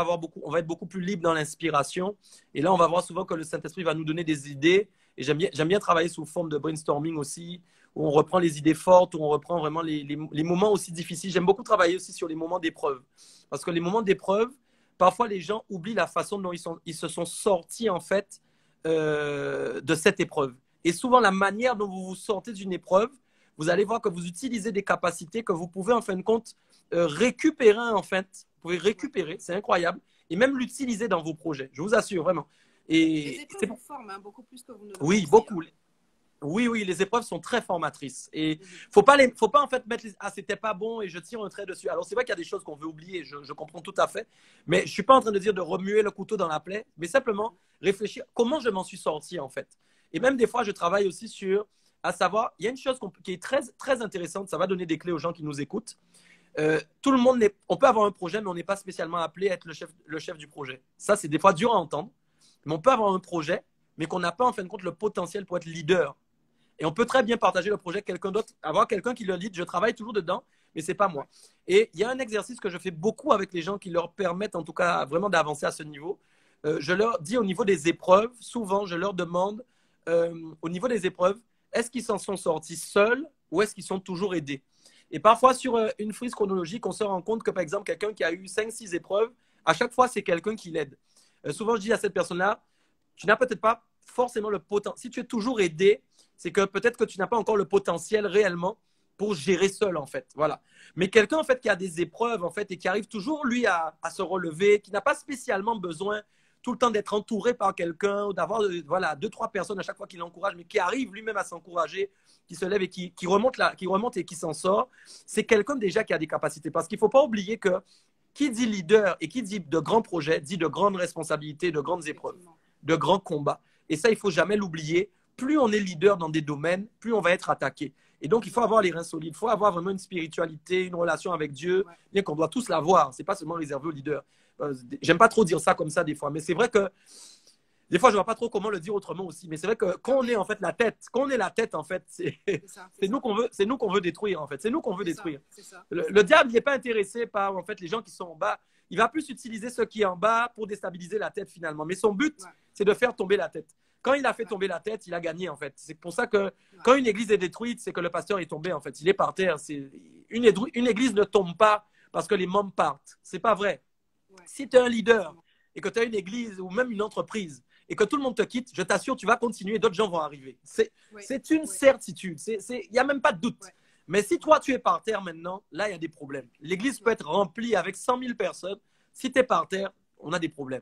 va être beaucoup plus libre dans l'inspiration. Et là, on va voir souvent que le Saint-Esprit va nous donner des idées. Et j'aime bien travailler sous forme de brainstorming aussi, où on reprend les idées fortes, où on reprend vraiment les moments aussi difficiles. J'aime beaucoup travailler aussi sur les moments d'épreuve. Parce que les moments d'épreuve, parfois les gens oublient la façon dont ils se sont sortis en fait de cette épreuve. Et souvent, la manière dont vous vous sortez d'une épreuve, vous allez voir que vous utilisez des capacités que vous pouvez en fin de compte récupérer en fait. Vous pouvez récupérer, c'est incroyable, et même l'utiliser dans vos projets. Je vous assure, vraiment. Et les épreuves vous forment, beaucoup plus que vous ne le Oui, beaucoup. Oui, les épreuves sont très formatrices. Et faut pas en fait mettre c'était pas bon et je tire un trait dessus. Alors c'est vrai qu'il y a des choses qu'on veut oublier, je comprends tout à fait, mais je suis pas en train de dire de remuer le couteau dans la plaie, mais simplement réfléchir comment je m'en suis sorti en fait. Et même des fois, je travaille aussi sur, à savoir, il y a une chose qui est très, très intéressante, ça va donner des clés aux gens qui nous écoutent. Tout le monde on peut avoir un projet, mais on n'est pas spécialement appelé à être le chef du projet. Ça, c'est des fois dur à entendre. Mais on peut avoir un projet, mais qu'on n'a pas en fin de compte le potentiel pour être leader. Et on peut très bien partager le projet avec quelqu'un d'autre, avoir quelqu'un qui le lead. Je travaille toujours dedans, mais c'est pas moi. Et il y a un exercice que je fais beaucoup avec les gens qui leur permettent en tout cas vraiment d'avancer à ce niveau. Je leur dis au niveau des épreuves, souvent je leur demande au niveau des épreuves, est-ce qu'ils s'en sont sortis seuls ou est-ce qu'ils sont toujours aidés? Et parfois, sur une frise chronologique, on se rend compte que, par exemple, quelqu'un qui a eu 5-6 épreuves, à chaque fois, c'est quelqu'un qui l'aide. Souvent, je dis à cette personne-là, tu n'as peut-être pas forcément le potentiel. Si tu es toujours aidé, c'est que peut-être que tu n'as pas encore le potentiel réellement pour gérer seul, en fait. Voilà. Mais quelqu'un, en fait, qui a des épreuves, en fait, et qui arrive toujours, lui, à se relever, qui n'a pas spécialement besoin tout le temps d'être entouré par quelqu'un ou d'avoir 2-3 personnes à chaque fois qui l'encouragent, mais qui arrive lui-même à s'encourager, qui se lève et qui remonte et qui s'en sort, c'est quelqu'un déjà qui a des capacités. Parce qu'il ne faut pas oublier que qui dit leader et qui dit de grands projets, dit de grandes responsabilités, de grandes épreuves, de grands combats. Et ça, il ne faut jamais l'oublier. Plus on est leader dans des domaines, plus on va être attaqué. Et donc, il faut avoir les reins solides. Il faut avoir vraiment une spiritualité, une relation avec Dieu, bien qu'on doit tous l'avoir. Ce n'est pas seulement réservé aux leaders. J'aime pas trop dire ça comme ça des fois, mais c'est vrai que des fois je vois pas trop comment le dire autrement aussi. Mais c'est vrai que quand on est en fait la tête, en fait, c'est nous qu'on veut détruire en fait. C'est nous qu'on veut détruire. Le diable n'est pas intéressé par en fait les gens qui sont en bas. Il va plus utiliser ceux qui sont en bas pour déstabiliser la tête finalement. Mais son but, c'est de faire tomber la tête. Quand il a fait tomber la tête, il a gagné en fait. C'est pour ça que quand une église est détruite, c'est que le pasteur est tombé en fait. Il est par terre. Une église ne tombe pas parce que les membres partent. C'est pas vrai. Si tu es un leader et que tu as une église ou même une entreprise et que tout le monde te quitte, je t'assure, tu vas continuer, d'autres gens vont arriver. C'est une certitude, il n'y a même pas de doute. Mais si toi, tu es par terre maintenant, là, il y a des problèmes. L'église peut être remplie avec 100 000 personnes. Si tu es par terre, on a des problèmes.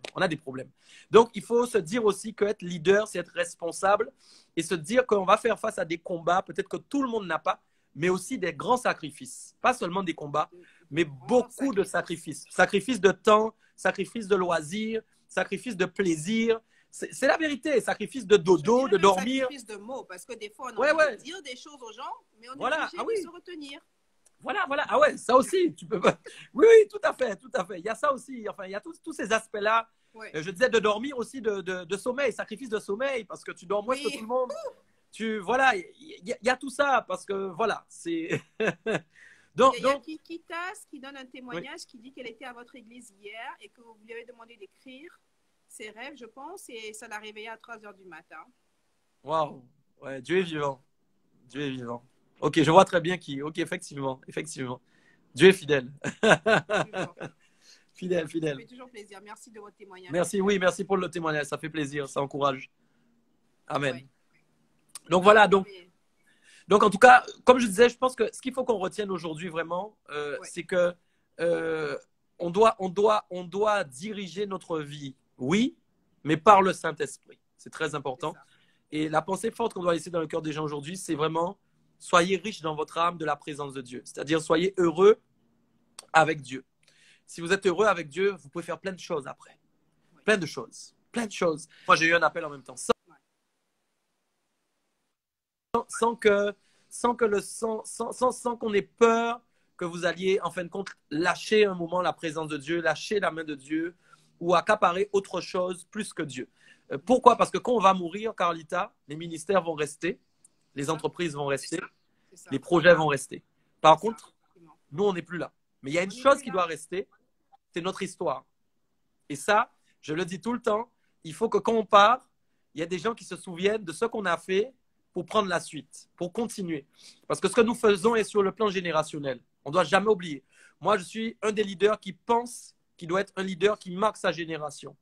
Donc, il faut se dire aussi qu'être leader, c'est être responsable et se dire qu'on va faire face à des combats, peut-être que tout le monde n'a pas, mais aussi des grands sacrifices. Pas seulement des combats, mais beaucoup de sacrifices. Sacrifices de temps, sacrifices de loisirs, sacrifices de plaisir. C'est la vérité, sacrifice de dodo, de dormir. Sacrifice de mots, parce que des fois, on a envie de dire des choses aux gens, mais on est obligé de se retenir. Voilà. Ah ouais, ça aussi, tu peux. Oui, tout à fait. Il y a ça aussi. Enfin, il y a tous ces aspects-là. Je disais de dormir aussi, de sommeil, sacrifice de sommeil, parce que tu dors moins que tout le monde. Voilà, il y a tout ça, parce que voilà, c'est. Donc, il y a Kikitas qui donne un témoignage qui dit qu'elle était à votre église hier et que vous lui avez demandé d'écrire ses rêves, je pense, et ça l'a réveillée à 3 h du matin. Waouh, ouais, Dieu est vivant. Dieu est vivant. Ok, je vois très bien qui. Ok, effectivement, effectivement. Dieu est fidèle. Fidèle, Ça fidèle. fait toujours plaisir. Merci de votre témoignage. Merci, oui, merci pour le témoignage. Ça fait plaisir, ça encourage. Amen. Ouais. Donc voilà, donc en tout cas, comme je disais, je pense que ce qu'il faut qu'on retienne aujourd'hui vraiment, c'est que on doit diriger notre vie, oui, mais par le Saint-Esprit. C'est très important. Et la pensée forte qu'on doit laisser dans le cœur des gens aujourd'hui, c'est vraiment soyez riches dans votre âme de la présence de Dieu. C'est-à-dire soyez heureux avec Dieu. Si vous êtes heureux avec Dieu, vous pouvez faire plein de choses après. Plein de choses. Plein de choses. Moi, j'ai eu un appel en même temps. Sans qu'on ait peur que vous alliez, en fin de compte, lâcher un moment la présence de Dieu, lâcher la main de Dieu ou accaparer autre chose plus que Dieu. Pourquoi? Parce que quand on va mourir, Carlita, les ministères vont rester, les entreprises vont rester, les projets vont rester. Par contre, nous, on n'est plus là. Mais il y a une chose qui doit rester, c'est notre histoire. Et ça, je le dis tout le temps, il faut que quand on part, il y a des gens qui se souviennent de ce qu'on a fait pour prendre la suite, pour continuer. Parce que ce que nous faisons est sur le plan générationnel. On ne doit jamais oublier. Moi, je suis un des leaders qui pense qu'il doit être un leader qui marque sa génération.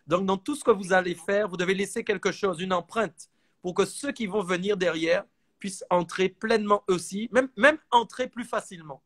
Donc, dans tout ce que vous allez faire, vous devez laisser quelque chose, une empreinte, pour que ceux qui vont venir derrière puissent entrer pleinement aussi, même entrer plus facilement.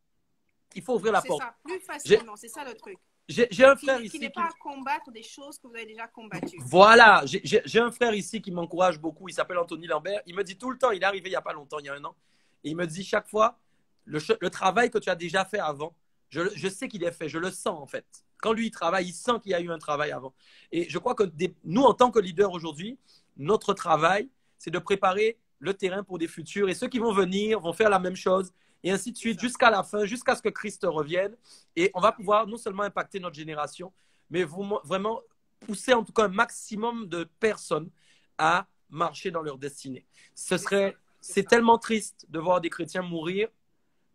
Il faut ouvrir la porte. C'est ça, plus facilement, c'est ça le truc. J'ai un frère ici qui n'est pas à combattre des choses que vous avez déjà combattues. Voilà, j'ai un frère ici qui m'encourage beaucoup. Il s'appelle Anthony Lambert. Il me dit tout le temps, il est arrivé il n'y a pas longtemps, il y a un an, et il me dit chaque fois, le travail que tu as déjà fait avant, je sais qu'il est fait, je le sens en fait. Quand lui il travaille, il sent qu'il y a eu un travail avant. Et je crois que nous, en tant que leaders aujourd'hui, notre travail, c'est de préparer le terrain pour des futurs. Et ceux qui vont venir vont faire la même chose. Et ainsi de suite, jusqu'à la fin, jusqu'à ce que Christ revienne. Et on va pouvoir non seulement impacter notre génération, mais vraiment pousser en tout cas un maximum de personnes à marcher dans leur destinée. C'est tellement triste de voir des chrétiens mourir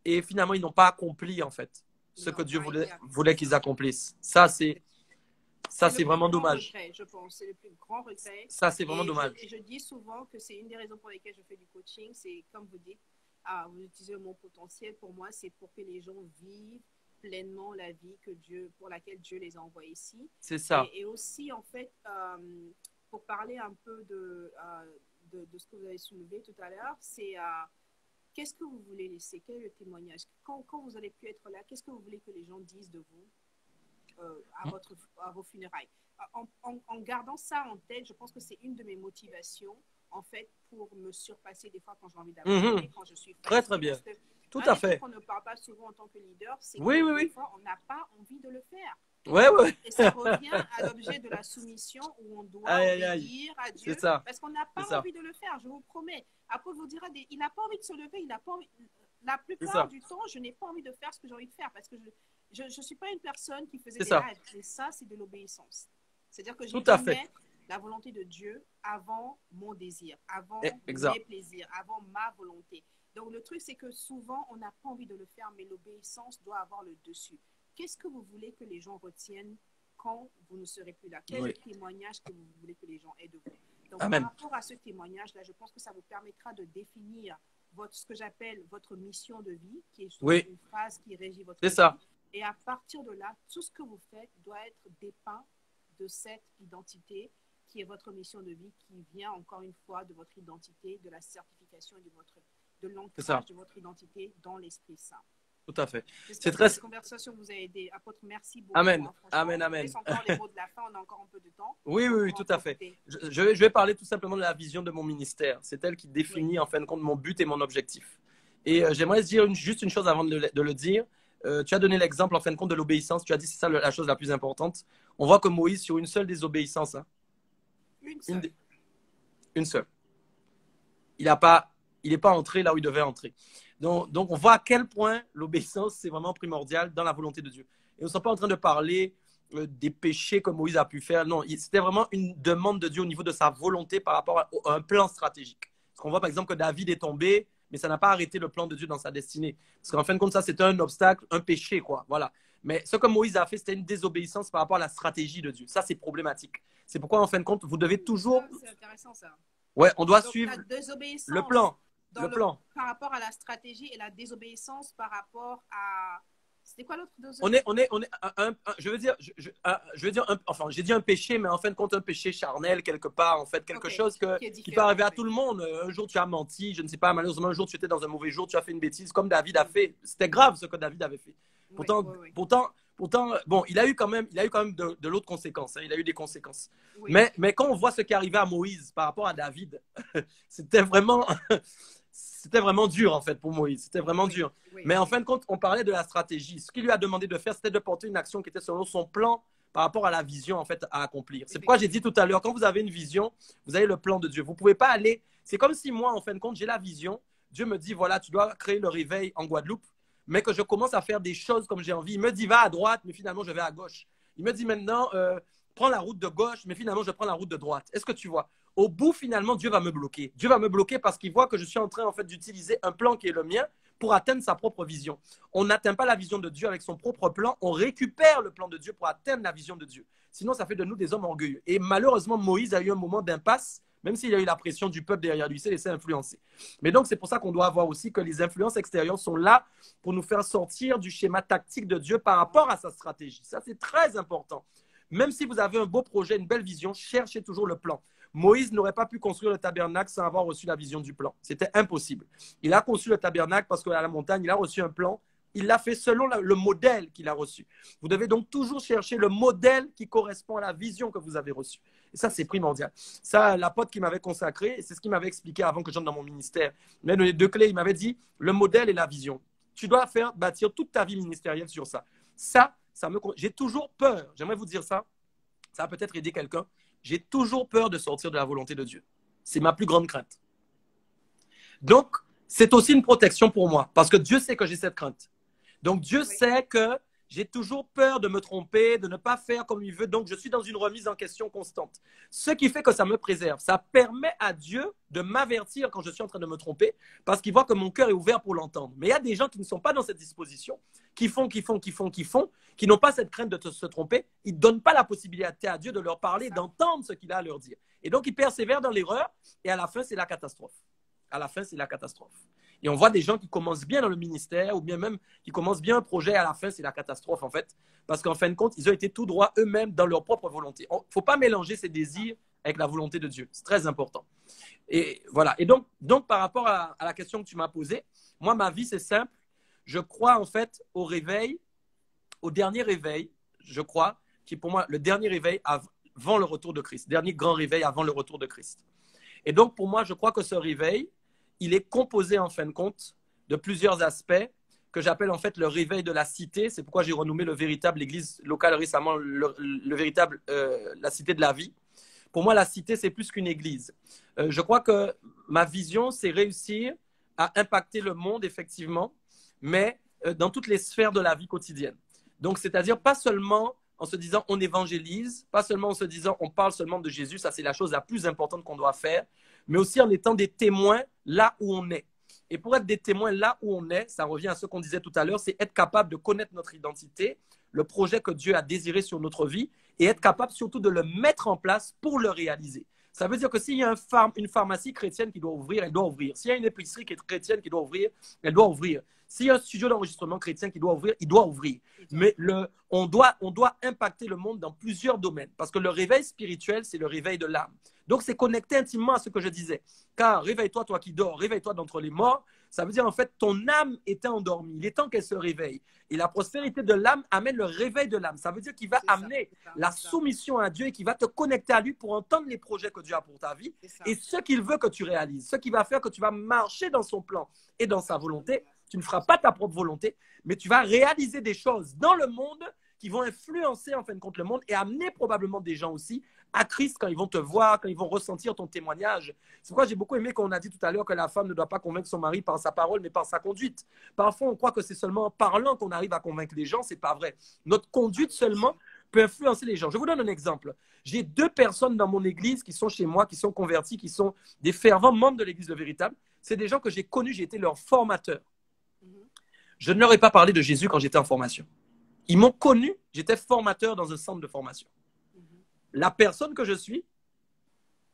et finalement, ils n'ont pas accompli en fait ce que Dieu voulait qu'ils accomplissent. Ça, c'est vraiment dommage. Regret, je pense. C'est le plus grand regret. Ça, c'est vraiment dommage. Et je dis souvent que c'est une des raisons pour lesquelles je fais du coaching. C'est comme vous dites, vous utilisez le mot potentiel. Pour moi, c'est pour que les gens vivent pleinement la vie pour laquelle Dieu les a envoyés ici. C'est ça. Et aussi, en fait, pour parler un peu de ce que vous avez soulevé tout à l'heure, c'est qu'est-ce que vous voulez laisser? Quel est le témoignage? Quand vous allez plus être là, qu'est-ce que vous voulez que les gens disent de vous à vos funérailles? En gardant ça en tête, je pense que c'est une de mes motivations, en fait, pour me surpasser des fois quand j'ai envie d'avancer, quand je suis très, très bien. Tout à fait. On ne parle pas souvent en tant que leader, c'est oui, que oui, des fois, on n'a pas envie de le faire. Ouais. Et ça revient à l'objet de la soumission où on doit obéir à Dieu parce qu'on n'a pas envie de le faire, je vous promets. Après, vous dira, il n'a pas envie de se lever, il n'a pas envie. La plupart du temps, je n'ai pas envie de faire ce que j'ai envie de faire parce que je ne suis pas une personne qui faisait des rêves. Et ça, c'est de l'obéissance. C'est-à-dire que je vais mettre la volonté de Dieu avant mon désir, avant mes plaisirs, avant ma volonté. Donc, le truc, c'est que souvent, on n'a pas envie de le faire, mais l'obéissance doit avoir le dessus. Qu'est-ce que vous voulez que les gens retiennent quand vous ne serez plus là? Quel est le témoignage que vous voulez que les gens aient de vous? Donc, par rapport à ce témoignage-là, je pense que ça vous permettra de définir ce que j'appelle votre mission de vie, qui est une phrase qui régit votre vie. Ça. Et à partir de là, tout ce que vous faites doit être dépeint de cette identité qui est votre mission de vie, qui vient encore une fois de votre identité, de la certification et de l'ancrage de votre identité dans l'Esprit Saint. Tout à fait. C'est très... Cette conversation vous a aidé. Apôtre, merci beaucoup. Amen. Amen. On laisse encore les mots de la fin, on a encore un peu de temps. Oui, tout à fait. Je vais parler tout simplement de la vision de mon ministère. C'est elle qui définit en fin de compte mon but et mon objectif. Et j'aimerais dire juste une chose avant de le dire. Tu as donné l'exemple en fin de compte de l'obéissance. Tu as dit c'est ça la chose la plus importante. On voit que Moïse, sur une seule désobéissance, une seule. Il n'est pas entré là où il devait entrer. Donc, on voit à quel point l'obéissance, c'est vraiment primordial dans la volonté de Dieu. Et on ne sont pas en train de parler des péchés que Moïse a pu faire. Non, c'était vraiment une demande de Dieu au niveau de sa volonté par rapport à un plan stratégique. Parce qu'on voit par exemple que David est tombé, mais ça n'a pas arrêté le plan de Dieu dans sa destinée. Parce qu'en fin de compte, ça, c'était un obstacle, un péché, quoi. Voilà. Mais ce que Moïse a fait, c'était une désobéissance par rapport à la stratégie de Dieu. Ça, c'est problématique. C'est pourquoi, en fin de compte, vous devez toujours... C'est intéressant, ça. Ouais, on doit suivre le plan. plan. Par rapport à la stratégie et la désobéissance par rapport à... C'était quoi l'autre deuxième? Je veux dire, enfin, j'ai dit un péché, mais en fin de compte, un péché charnel, quelque part, en fait, quelque chose qui peut arriver à tout le monde. Un jour, tu as menti, je ne sais pas, malheureusement, un jour, tu étais dans un mauvais jour, tu as fait une bêtise, comme David a fait. C'était grave ce que David avait fait. Pourtant, bon, il a eu quand même de l'autre conséquence. Hein, il a eu des conséquences. Oui. Mais quand on voit ce qui est arrivé à Moïse par rapport à David, c'était vraiment dur, en fait, pour Moïse. C'était vraiment dur. Oui. Mais en fin de compte, on parlait de la stratégie. Ce qu'il lui a demandé de faire, c'était de porter une action qui était selon son plan par rapport à la vision, en fait, à accomplir. C'est pourquoi j'ai dit tout à l'heure, quand vous avez une vision, vous avez le plan de Dieu. Vous ne pouvez pas aller... C'est comme si moi, en fin de compte, j'ai la vision. Dieu me dit, voilà, tu dois créer le réveil en Guadeloupe, mais que je commence à faire des choses comme j'ai envie. Il me dit, va à droite, mais finalement, je vais à gauche. Il me dit maintenant, prends la route de gauche, mais finalement, je prends la route de droite. Est-ce que tu vois? Au bout, finalement, Dieu va me bloquer. Dieu va me bloquer parce qu'il voit que je suis en train, en fait, d'utiliser un plan qui est le mien pour atteindre sa propre vision. On n'atteint pas la vision de Dieu avec son propre plan, on récupère le plan de Dieu pour atteindre la vision de Dieu. Sinon, ça fait de nous des hommes orgueilleux. Et malheureusement, Moïse a eu un moment d'impasse, même s'il a eu la pression du peuple derrière lui, il s'est laissé influencer. Mais donc, c'est pour ça qu'on doit voir aussi que les influences extérieures sont là pour nous faire sortir du schéma tactique de Dieu par rapport à sa stratégie. Ça, c'est très important. Même si vous avez un beau projet, une belle vision, cherchez toujours le plan. Moïse n'aurait pas pu construire le tabernacle sans avoir reçu la vision du plan. C'était impossible. Il a conçu le tabernacle parce qu'à la montagne, il a reçu un plan. Il l'a fait selon le modèle qu'il a reçu. Vous devez donc toujours chercher le modèle qui correspond à la vision que vous avez reçue. Et ça, c'est primordial. Ça, l'apôtre qui m'avait consacré, et c'est ce qu'il m'avait expliqué avant que j'entre dans mon ministère, il m'avait donné 2 clés. Il m'avait dit, le modèle et la vision. Tu dois bâtir toute ta vie ministérielle sur ça. J'ai toujours peur. J'aimerais vous dire ça. Ça va peut-être aider quelqu'un. J'ai toujours peur de sortir de la volonté de Dieu. C'est ma plus grande crainte. Donc, c'est aussi une protection pour moi, parce que Dieu sait que j'ai cette crainte. Donc, Dieu sait que j'ai toujours peur de me tromper, de ne pas faire comme il veut. Donc, je suis dans une remise en question constante. Ce qui fait que ça me préserve. Ça permet à Dieu de m'avertir quand je suis en train de me tromper, parce qu'il voit que mon cœur est ouvert pour l'entendre. Mais il y a des gens qui ne sont pas dans cette disposition, qui n'ont pas cette crainte de se tromper. Ils ne donnent pas la possibilité à Dieu de leur parler, d'entendre ce qu'il a à leur dire. Et donc, ils persévèrent dans l'erreur, et à la fin, c'est la catastrophe. À la fin, c'est la catastrophe. Et on voit des gens qui commencent bien dans le ministère ou bien même qui commencent bien un projet, à la fin, c'est la catastrophe en fait. Parce qu'en fin de compte, ils ont été tout droit eux-mêmes dans leur propre volonté. Il ne faut pas mélanger ses désirs avec la volonté de Dieu. C'est très important. Et voilà. Et donc par rapport à la question que tu m'as posée, moi, ma vie, c'est simple. Je crois en fait au réveil, au dernier réveil, je crois, qui est pour moi le dernier réveil avant le retour de Christ. Dernier grand réveil avant le retour de Christ. Et donc, pour moi, je crois que ce réveil, il est composé en fin de compte de plusieurs aspects que j'appelle en fait le réveil de la cité. C'est pourquoi j'ai renommé le véritable église locale récemment la cité de la vie. Pour moi, la cité, c'est plus qu'une église. Je crois que ma vision, c'est réussir à impacter le monde, effectivement, mais dans toutes les sphères de la vie quotidienne. Donc, c'est-à-dire pas seulement en se disant on évangélise, pas seulement en se disant on parle seulement de Jésus, ça c'est la chose la plus importante qu'on doit faire, mais aussi en étant des témoins là où on est. Et pour être des témoins là où on est, ça revient à ce qu'on disait tout à l'heure, c'est être capable de connaître notre identité, le projet que Dieu a désiré sur notre vie, et être capable surtout de le mettre en place pour le réaliser. Ça veut dire que s'il y a une pharmacie chrétienne qui doit ouvrir, elle doit ouvrir. S'il y a une épicerie chrétienne qui doit ouvrir, elle doit ouvrir. S'il y a un studio d'enregistrement chrétien qui doit ouvrir, il doit ouvrir. Mais on doit impacter le monde dans plusieurs domaines. Parce que le réveil spirituel, c'est le réveil de l'âme. Donc, c'est connecté intimement à ce que je disais. Car réveille-toi, toi qui dors, réveille-toi d'entre les morts. Ça veut dire, en fait, ton âme était endormie. Il est temps qu'elle se réveille. Et la prospérité de l'âme amène le réveil de l'âme. Ça veut dire qu'il va amener la soumission à Dieu et qu'il va te connecter à lui pour entendre les projets que Dieu a pour ta vie et ce qu'il veut que tu réalises. Ce qui va faire que tu vas marcher dans son plan et dans sa volonté. Tu ne feras pas ta propre volonté, mais tu vas réaliser des choses dans le monde qui vont influencer en fin de compte le monde et amener probablement des gens aussi à Christ quand ils vont te voir, quand ils vont ressentir ton témoignage. C'est pourquoi j'ai beaucoup aimé qu'on a dit tout à l'heure que la femme ne doit pas convaincre son mari par sa parole, mais par sa conduite. Parfois, on croit que c'est seulement en parlant qu'on arrive à convaincre les gens. Ce n'est pas vrai. Notre conduite seulement peut influencer les gens. Je vous donne un exemple. J'ai 2 personnes dans mon église qui sont chez moi, qui sont converties, qui sont des fervents membres de l'église Le Véritable. C'est des gens que j'ai connus, j'ai été leur formateur. Je ne leur ai pas parlé de Jésus quand j'étais en formation. Ils m'ont connu, j'étais formateur dans un centre de formation. La personne que je suis,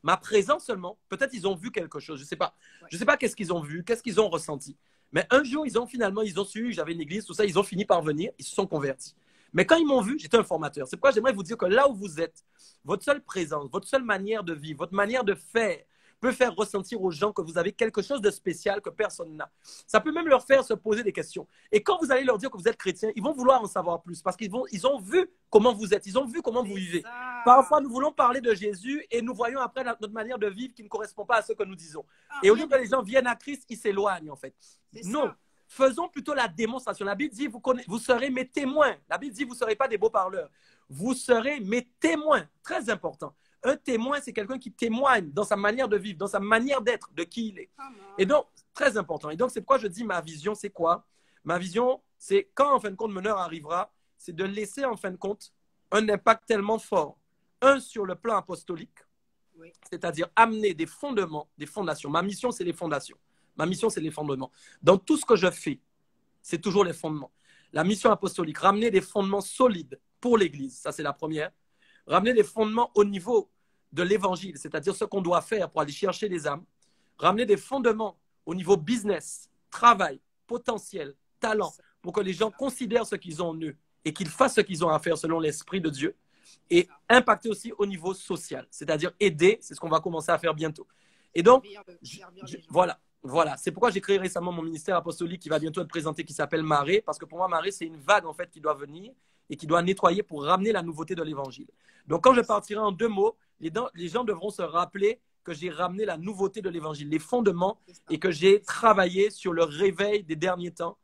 ma présence seulement, peut-être ils ont vu quelque chose, je ne sais pas. Ouais. Je ne sais pas qu'est-ce qu'ils ont vu, qu'est-ce qu'ils ont ressenti. Mais un jour, ils ont su, j'avais une église, tout ça, ils ont fini par venir, ils se sont convertis. Mais quand ils m'ont vu, j'étais un formateur. C'est pourquoi j'aimerais vous dire que là où vous êtes, votre seule présence, votre seule manière de vivre, votre manière de faire, peut faire ressentir aux gens que vous avez quelque chose de spécial que personne n'a. Ça peut même leur faire se poser des questions. Et quand vous allez leur dire que vous êtes chrétien, ils vont vouloir en savoir plus parce qu'ils ont vu comment vous êtes, ils ont vu comment vous vivez. Parfois, nous voulons parler de Jésus et nous voyons après notre manière de vivre qui ne correspond pas à ce que nous disons. Et au lieu que les gens viennent à Christ, ils s'éloignent en fait. Non. Faisons plutôt la démonstration. La Bible dit, vous serez mes témoins. La Bible dit, vous ne serez pas des beaux parleurs. Vous serez mes témoins. Très important. Un témoin, c'est quelqu'un qui témoigne dans sa manière de vivre, dans sa manière d'être, de qui il est. Et donc, très important. Et donc, c'est pourquoi je dis ma vision, c'est quoi? Ma vision, c'est quand, en fin de compte, mon heure arrivera, c'est de laisser, en fin de compte, un impact tellement fort. Un, sur le plan apostolique, oui. C'est-à-dire amener des fondements, des fondations. Ma mission, c'est les fondations. Ma mission, c'est les fondements. Dans tout ce que je fais, c'est toujours les fondements. La mission apostolique, ramener des fondements solides pour l'Église. Ça, c'est la première. Ramener des fondements au niveau de l'Évangile, c'est-à-dire ce qu'on doit faire pour aller chercher les âmes. Ramener des fondements au niveau business, travail, potentiel, talent, pour que les gens considèrent ce qu'ils ont en eux et qu'ils fassent ce qu'ils ont à faire selon l'Esprit de Dieu. Et impacter aussi au niveau social, c'est-à-dire aider, c'est ce qu'on va commencer à faire bientôt. Et donc, voilà, c'est pourquoi j'ai créé récemment mon ministère apostolique qui va bientôt être présenté, qui s'appelle Marée, parce que pour moi, Marée, c'est une vague en fait qui doit venir et qui doit nettoyer pour ramener la nouveauté de l'Évangile. Donc, quand je partirai en 2 mots, les gens devront se rappeler que j'ai ramené la nouveauté de l'Évangile, les fondements, et que j'ai travaillé sur le réveil des derniers temps,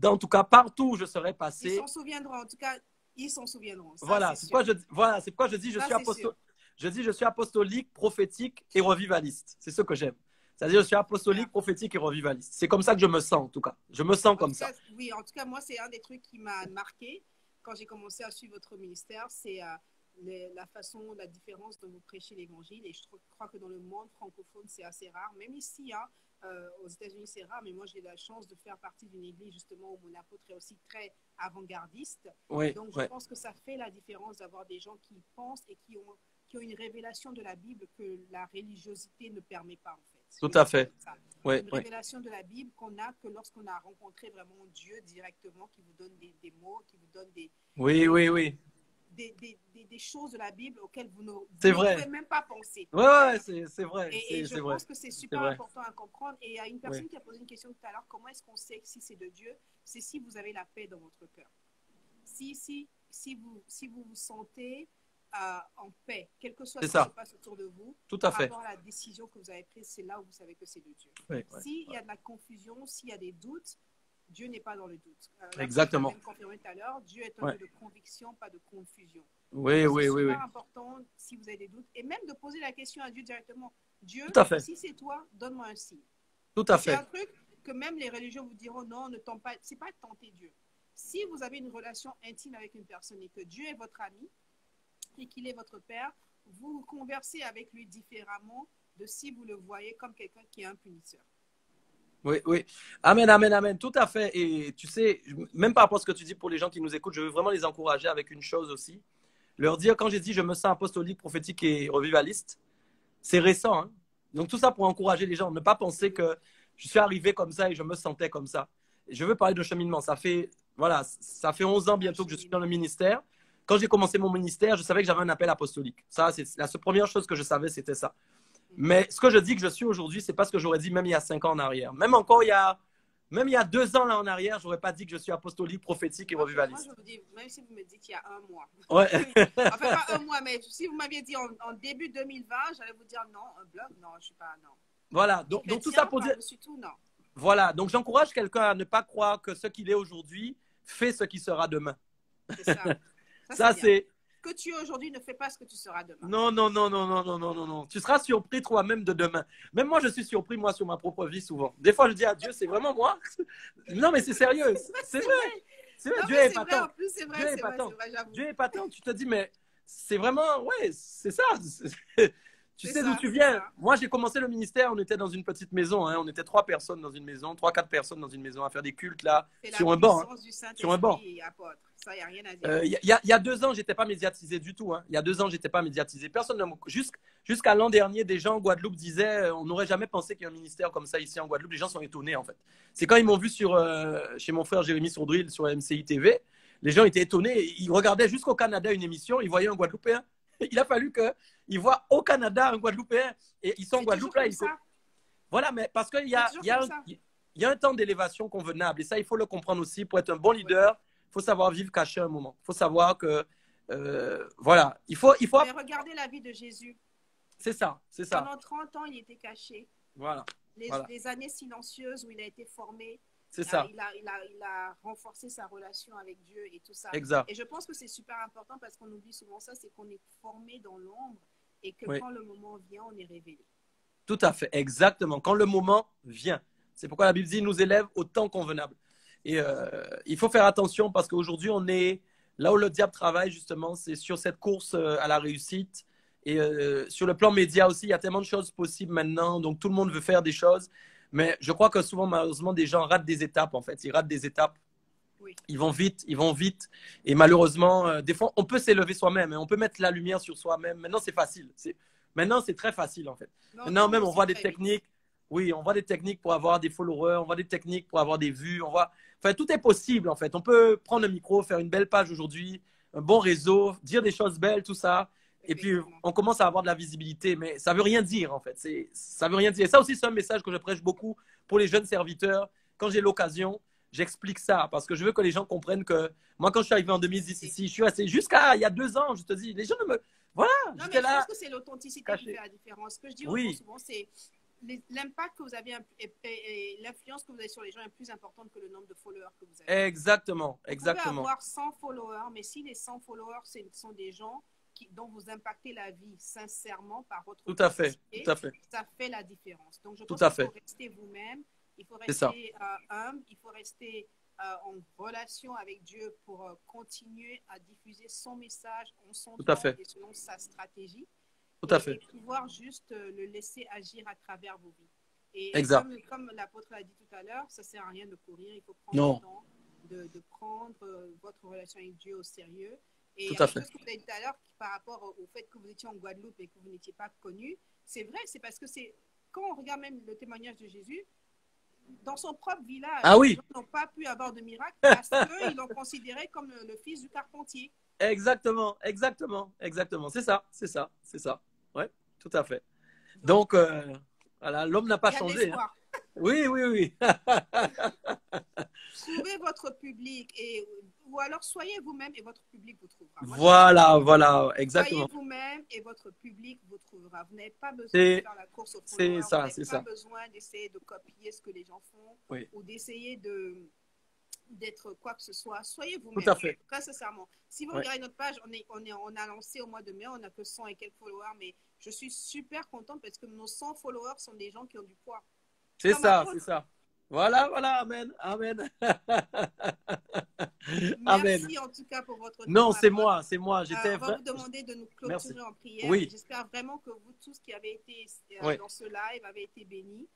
en tout cas partout où je serai passé. Ils s'en souviendront, en tout cas, ils s'en souviendront. Ça, voilà, c'est pourquoi je dis je suis apostolique, prophétique et revivaliste. C'est ce que j'aime. C'est-à-dire, je suis apostolique, prophétique et revivaliste. C'est comme ça que je me sens, en tout cas. Je me sens comme ça. Oui, en tout cas, moi, c'est un des trucs qui m'a marqué quand j'ai commencé à suivre votre ministère. C'est la façon, la différence dont vous prêchez l'évangile. Et je crois que dans le monde francophone, c'est assez rare. Même ici, aux États-Unis, c'est rare. Mais moi, j'ai la chance de faire partie d'une église, justement, où mon apôtre est aussi très avant-gardiste. Oui, donc, je pense que ça fait la différence d'avoir des gens qui pensent et qui ont une révélation de la Bible que la religiosité ne permet pas, en fait. Tout à fait. Ouais, une révélation de la Bible qu'on a que lorsqu'on a rencontré vraiment Dieu directement, qui vous donne des mots, qui vous donne des choses de la Bible auxquelles vous ne pouvez même pas penser. Ouais, c'est vrai. Et je pense que c'est super important à comprendre. Et il y a une personne qui a posé une question tout à l'heure, comment est-ce qu'on sait si c'est de Dieu? C'est si vous avez la paix dans votre cœur. Si vous vous sentez en paix, quel que soit ce qui se passe autour de vous, par rapport à la décision que vous avez prise, c'est là où vous savez que c'est de Dieu. S'il y a de la confusion, s'il y a des doutes, Dieu n'est pas dans le doute. Exactement. Comme confirmé tout à l'heure, Dieu est un Dieu de conviction, pas de confusion. C'est super important, si vous avez des doutes, et même de poser la question à Dieu directement. Dieu, si c'est toi, donne-moi un signe. Tout à fait. C'est un truc que même les religieux vous diront, non, ne tente pas. C'est pas tenter Dieu. Si vous avez une relation intime avec une personne et que Dieu est votre ami, et qu'il est votre père, vous conversez avec lui différemment de si vous le voyez comme quelqu'un qui est un punisseur. Oui. Amen. Tout à fait. Et tu sais, même par rapport à ce que tu dis pour les gens qui nous écoutent, je veux vraiment les encourager avec une chose aussi. Leur dire, quand j'ai dit je me sens apostolique, prophétique et revivaliste, c'est récent. Hein? Donc tout ça pour encourager les gens. Ne pas penser que je suis arrivé comme ça et je me sentais comme ça. Je veux parler de cheminement. Ça fait 11 ans bientôt que je suis dans le ministère. Quand j'ai commencé mon ministère, je savais que j'avais un appel apostolique. Ça, c'est la première chose que je savais, c'était ça. Mais ce que je dis que je suis aujourd'hui, c'est pas ce que j'aurais dit même il y a 5 ans en arrière. Même il y a 2 ans là en arrière, j'aurais pas dit que je suis apostolique, prophétique et revivaliste. Moi, je vous dis, même si vous me dites il y a 1 mois. Ouais. Enfin, pas 1 mois, mais si vous m'aviez dit en début 2020, j'allais vous dire non, un blog, non, je suis pas, non. Voilà. Donc tout ça pour dire. Non. Voilà. Donc j'encourage quelqu'un à ne pas croire que ce qu'il est aujourd'hui fait ce qu'il sera demain. C'est ça. Ça, c'est. Que tu es aujourd'hui ne fait pas ce que tu seras demain. Non. Tu seras surpris toi-même de demain. Même moi, je suis surpris, moi, sur ma propre vie, souvent. Des fois, je dis à Dieu, c'est vraiment moi? Non, mais c'est sérieux. C'est vrai. C'est vrai. Dieu est épatant. Dieu est épatant. Tu te dis, mais c'est vraiment, c'est ça. Tu sais d'où tu viens. Moi, j'ai commencé le ministère, on était dans une petite maison. Hein. On était 3 personnes dans une maison, 3-4 personnes dans une maison à faire des cultes là, sur un banc. Sur un banc. Ça, il n'y a rien à dire. Il y a 2 ans, je n'étais pas médiatisé du tout. Hein. Il y a 2 ans, je n'étais pas médiatisé. Personne ne jusqu'à l'an dernier, des gens en Guadeloupe disaient on n'aurait jamais pensé qu'il y ait un ministère comme ça ici en Guadeloupe. Les gens sont étonnés, en fait. C'est quand ils m'ont vu chez mon frère Jérémy Sourdril sur MCI TV, les gens étaient étonnés. Ils regardaient jusqu'au Canada une émission, ils voyaient un Guadeloupéen. Il a fallu qu'ils voient au Canada un Guadeloupéen. Et ils sont en Guadeloupe, là. Voilà, mais parce qu'il y a un temps d'élévation convenable. Et ça, il faut le comprendre aussi. Pour être un bon leader, il faut savoir vivre caché un moment. Il faut savoir que, voilà, il faut... Mais regardez la vie de Jésus. C'est ça, c'est ça. Pendant 30 ans, il était caché. Voilà. Les années silencieuses où il a été formé. C'est ça. Il a renforcé sa relation avec Dieu et tout ça. Exact. Et je pense que c'est super important parce qu'on oublie souvent ça, c'est qu'on est formé dans l'ombre et que quand le moment vient, on est révélé. Tout à fait, exactement. Quand le moment vient. C'est pourquoi la Bible dit, nous élève au temps convenable. Et il faut faire attention parce qu'aujourd'hui, on est là où le diable travaille justement, c'est sur cette course à la réussite. Et sur le plan média aussi, il y a tellement de choses possibles maintenant. Donc, tout le monde veut faire des choses. Mais je crois que souvent, malheureusement, des gens ratent des étapes, en fait. Ils ratent des étapes. Oui. Ils vont vite. Et malheureusement, des fois, on peut s'élever soi-même. On peut mettre la lumière sur soi-même. Maintenant, c'est facile. Maintenant, c'est très facile, en fait. Maintenant, même, on voit des techniques. Oui, on voit des techniques pour avoir des followers. On voit des techniques pour avoir des vues. Enfin, tout est possible, en fait. On peut prendre un micro, faire une belle page aujourd'hui, un bon réseau, dire des choses belles, tout ça. Et puis, on commence à avoir de la visibilité, mais ça ne veut rien dire, en fait. Ça veut rien dire. Et ça aussi, c'est un message que je prêche beaucoup pour les jeunes serviteurs. Quand j'ai l'occasion, j'explique ça parce que je veux que les gens comprennent que moi, quand je suis arrivé en 2010 ici, je suis resté jusqu'à il y a 2 ans, je te dis, les gens ne me... Voilà, j'étais là. Je pense que c'est l'authenticité qui fait la différence. Ce que je dis aux gens souvent, c'est l'impact que vous avez et l'influence que vous avez sur les gens est plus importante que le nombre de followers que vous avez. Exactement, exactement. Vous pouvez avoir 100 followers, mais si les 100 followers, ce sont des gens dont vous impactez la vie sincèrement par votre tout à fait, ça fait la différence. Donc, je pense qu'il faut rester vous-même, il faut rester humble, il faut rester en relation avec Dieu pour continuer à diffuser son message en son temps et selon sa stratégie. Et pouvoir juste le laisser agir à travers vos vies. Et comme l'apôtre l'a dit tout à l'heure, ça ne sert à rien de courir, il faut prendre le temps de prendre votre relation avec Dieu au sérieux. Et tout à fait. Ce que vous avez dit tout à l'heure par rapport au fait que vous étiez en Guadeloupe et que vous n'étiez pas connu, c'est vrai, c'est parce que quand on regarde même le témoignage de Jésus, dans son propre village, les gens n'ont pas pu avoir de miracle parce qu'ils l'ont considéré comme le fils du carpentier. Exactement. C'est ça. Ouais, tout à fait. Donc voilà, l'homme n'a pas changé. Hein. Oui. Trouvez votre public ou alors soyez vous-même et votre public vous trouvera. Voilà, exactement. Soyez vous-même et votre public vous trouvera. Vous n'avez pas besoin de faire la course au followers. Vous n'avez pas besoin d'essayer de copier ce que les gens font ou d'essayer d'être quoi que ce soit. Soyez vous-même. Tout à fait. Très sincèrement. Si vous regardez notre page, on a lancé au mois de mai, on n'a que 100 et quelques followers, mais je suis super contente parce que nos 100 followers sont des gens qui ont du poids. C'est ça. Voilà, amen. Merci en tout cas pour votre temps. Non, c'est moi. On va vous demander de nous clôturer en prière. Oui. J'espère vraiment que vous tous qui avez été dans ce live avez été bénis.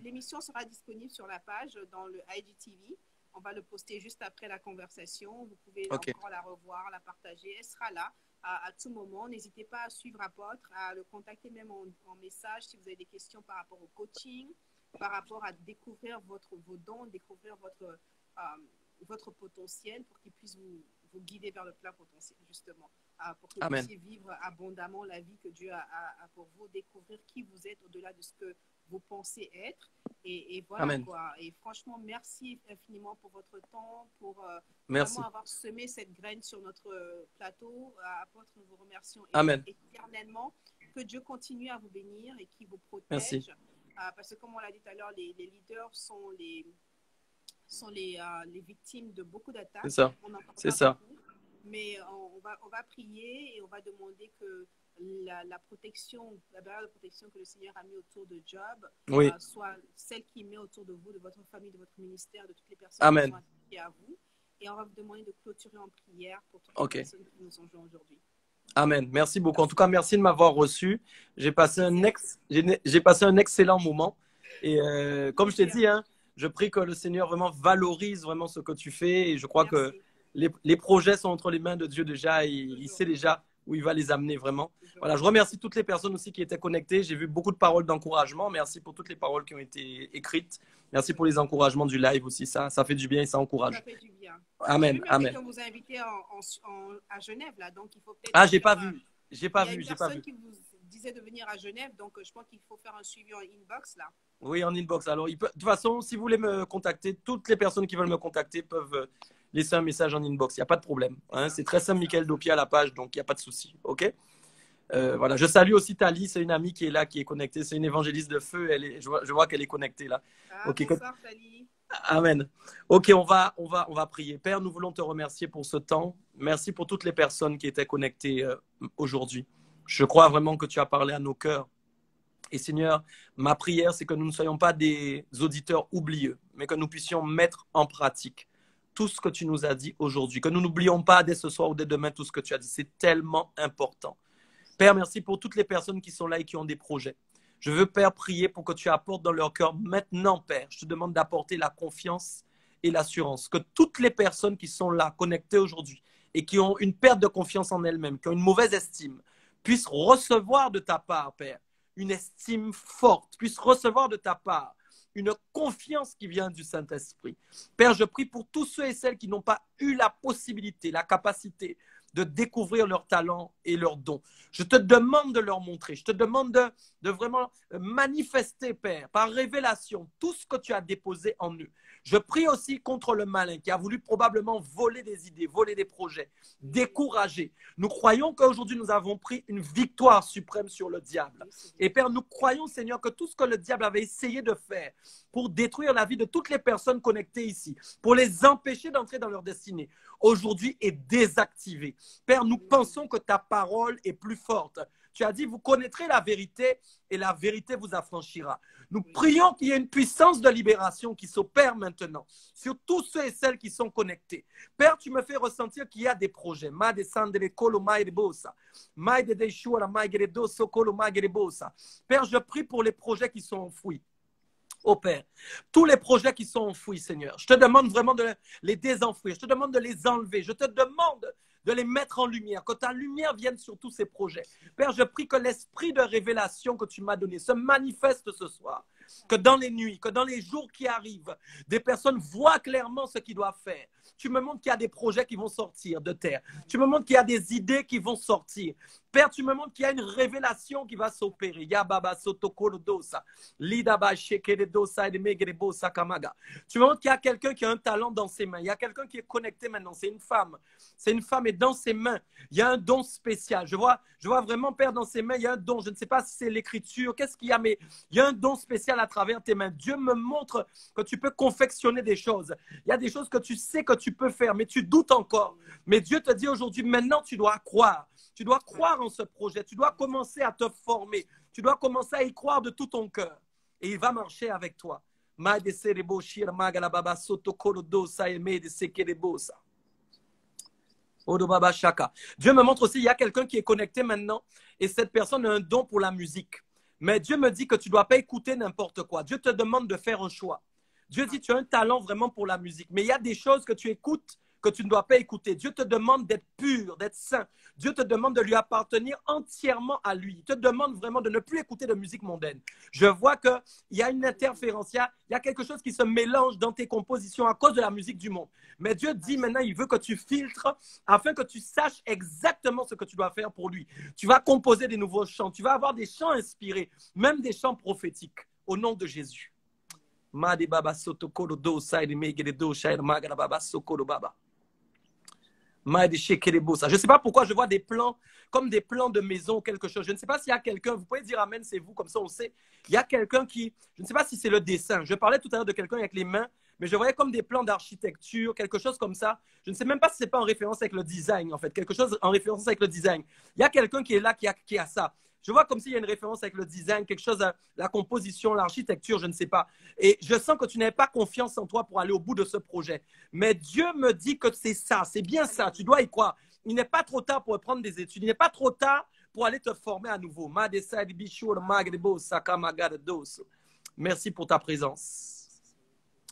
L'émission sera disponible sur la page dans le IGTV. On va le poster juste après la conversation. Vous pouvez encore la revoir, la partager. Elle sera là à tout moment. N'hésitez pas à suivre Apôtre, à le contacter même en message si vous avez des questions par rapport au coaching, par rapport à découvrir vos dons, découvrir votre potentiel pour qu'il puisse vous guider vers le plein potentiel, justement, pour que vous puissiez vivre abondamment la vie que Dieu a pour vous, découvrir qui vous êtes au-delà de ce que vous pensez être. Et voilà quoi. Et franchement, merci infiniment pour votre temps, pour vraiment avoir semé cette graine sur notre plateau. Apôtre, nous vous remercions éternellement. Que Dieu continue à vous bénir et qu'il vous protège. Merci. Parce que comme on l'a dit tout à l'heure, les leaders sont les victimes de beaucoup d'attaques. C'est ça. Mais on va prier et on va demander que la protection, la barrière de protection que le Seigneur a mis autour de Job soit celle qu'il met autour de vous, de votre famille, de votre ministère, de toutes les personnes qui sont associées à vous. Et on va vous demander de clôturer en prière pour toutes les personnes qui nous ont joints aujourd'hui. Amen. Merci beaucoup. En tout cas, merci de m'avoir reçu. J'ai passé un excellent moment. Et comme je t'ai dit, je prie que le Seigneur vraiment valorise vraiment ce que tu fais. Et je crois que les projets sont entre les mains de Dieu déjà. Il sait déjà où il va les amener vraiment. Voilà, je remercie toutes les personnes aussi qui étaient connectées. J'ai vu beaucoup de paroles d'encouragement. Merci pour toutes les paroles qui ont été écrites. Merci pour les encouragements du live aussi. Ça fait du bien et ça encourage. Ça fait du bien. Amen. Amen. On vous a invité à Genève, là. Donc, il faut peut-être. Ah, j'ai pas vu. J'ai pas vu. Il y a une personne qui vous disait de venir à Genève. Donc, je pense qu'il faut faire un suivi en inbox, là. Oui, en inbox. Alors, de toute façon, si vous voulez me contacter, toutes les personnes qui veulent me contacter peuvent laisser un message en inbox. Il n'y a pas de problème. Hein. C'est très simple, Michael Dopi à la page, donc il n'y a pas de souci. OK? Voilà. Je salue aussi Tali, c'est une amie qui est là, qui est connectée. C'est une évangéliste de feu. Je vois qu'elle est connectée là. Ah, okay. Bonsoir, Tali. Amen. OK, on va prier. Père, nous voulons te remercier pour ce temps. Merci pour toutes les personnes qui étaient connectées aujourd'hui. Je crois vraiment que tu as parlé à nos cœurs. Et Seigneur, ma prière, c'est que nous ne soyons pas des auditeurs oublieux, mais que nous puissions mettre en pratique tout ce que tu nous as dit aujourd'hui. Que nous n'oublions pas dès ce soir ou dès demain tout ce que tu as dit. C'est tellement important. Père, merci pour toutes les personnes qui sont là et qui ont des projets. Je veux, Père, prier pour que tu apportes dans leur cœur maintenant, Père. Je te demande d'apporter la confiance et l'assurance. Que toutes les personnes qui sont là, connectées aujourd'hui, et qui ont une perte de confiance en elles-mêmes, qui ont une mauvaise estime, puissent recevoir de ta part, Père, une estime forte, puissent recevoir de ta part une confiance qui vient du Saint-Esprit. Père, je prie pour tous ceux et celles qui n'ont pas eu la possibilité, la capacité de découvrir leurs talents et leurs dons. Je te demande de leur montrer, je te demande de vraiment manifester, Père, par révélation, tout ce que tu as déposé en eux. Je prie aussi contre le malin qui a voulu probablement voler des idées, voler des projets, décourager. Nous croyons qu'aujourd'hui, nous avons pris une victoire suprême sur le diable. Et Père, nous croyons, Seigneur, que tout ce que le diable avait essayé de faire pour détruire la vie de toutes les personnes connectées ici, pour les empêcher d'entrer dans leur destinée, aujourd'hui est désactivé. Père, nous pensons que ta parole est plus forte. Tu as dit, vous connaîtrez la vérité et la vérité vous affranchira. Nous prions qu'il y ait une puissance de libération qui s'opère maintenant sur tous ceux et celles qui sont connectés. Père, tu me fais ressentir qu'il y a des projets. Père, je prie pour les projets qui sont enfouis. Oh Père, tous les projets qui sont enfouis, Seigneur, je te demande vraiment de les désenfouir, je te demande de les enlever, je te demande de les mettre en lumière, que ta lumière vienne sur tous ces projets. Père, je prie que l'esprit de révélation que tu m'as donné se manifeste ce soir, que dans les nuits, que dans les jours qui arrivent, des personnes voient clairement ce qu'ils doivent faire. Tu me montres qu'il y a des projets qui vont sortir de terre. Tu me montres qu'il y a des idées qui vont sortir. Père, tu me montres qu'il y a une révélation qui va s'opérer. Tu me montres qu'il y a quelqu'un qui a un talent dans ses mains. Il y a quelqu'un qui est connecté maintenant. C'est une femme. C'est une femme et dans ses mains, il y a un don spécial. Je vois vraiment, Père, dans ses mains, il y a un don. Je ne sais pas si c'est l'écriture, qu'est-ce qu'il y a, mais il y a un don spécial à travers tes mains. Dieu me montre que tu peux confectionner des choses. Il y a des choses que tu sais que tu peux faire, mais tu doutes encore. Mais Dieu te dit aujourd'hui, maintenant, tu dois croire. Tu dois croire en ce projet. Tu dois commencer à te former. Tu dois commencer à y croire de tout ton cœur. Et il va marcher avec toi. Dieu me montre aussi, il y a quelqu'un qui est connecté maintenant et cette personne a un don pour la musique. Mais Dieu me dit que tu ne dois pas écouter n'importe quoi. Dieu te demande de faire un choix. Dieu dit, tu as un talent vraiment pour la musique. Mais il y a des choses que tu écoutes que tu ne dois pas écouter. Dieu te demande d'être pur, d'être saint. Dieu te demande de lui appartenir entièrement à lui. Il te demande vraiment de ne plus écouter de musique mondaine. Je vois qu'il y a une interférence, il y a quelque chose qui se mélange dans tes compositions à cause de la musique du monde. Mais Dieu dit maintenant, il veut que tu filtres afin que tu saches exactement ce que tu dois faire pour lui. Tu vas composer des nouveaux chants, tu vas avoir des chants inspirés, même des chants prophétiques, au nom de Jésus. Je ne sais pas pourquoi je vois des plans comme des plans de maison ou quelque chose. Je ne sais pas s'il y a quelqu'un, vous pouvez dire amen, c'est vous, comme ça on sait. Il y a quelqu'un qui, je ne sais pas si c'est le dessin. Je parlais tout à l'heure de quelqu'un avec les mains, mais je voyais comme des plans d'architecture, quelque chose comme ça. Je ne sais même pas si ce n'est pas en référence avec le design, en fait, quelque chose en référence avec le design. Il y a quelqu'un qui est là, qui a ça. Je vois comme s'il y a une référence avec le design, quelque chose, la composition, l'architecture, je ne sais pas. Et je sens que tu n'avais pas confiance en toi pour aller au bout de ce projet. Mais Dieu me dit que c'est ça, c'est bien ça, tu dois y croire. Il n'est pas trop tard pour reprendre des études, il n'est pas trop tard pour aller te former à nouveau. Merci pour ta présence.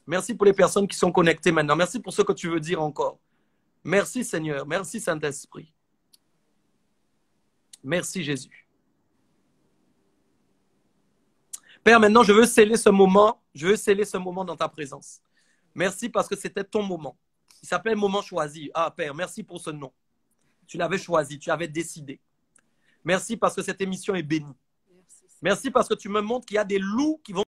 Merci pour les personnes qui sont connectées maintenant. Merci pour ce que tu veux dire encore. Merci Seigneur, merci Saint-Esprit. Merci Jésus. Père, maintenant, je veux sceller ce moment. Je veux sceller ce moment dans ta présence. Merci parce que c'était ton moment. Il s'appelle moment choisi. Ah, Père, merci pour ce nom. Tu l'avais choisi, tu avais décidé. Merci parce que cette émission est bénie. Merci parce que tu me montres qu'il y a des loups qui vont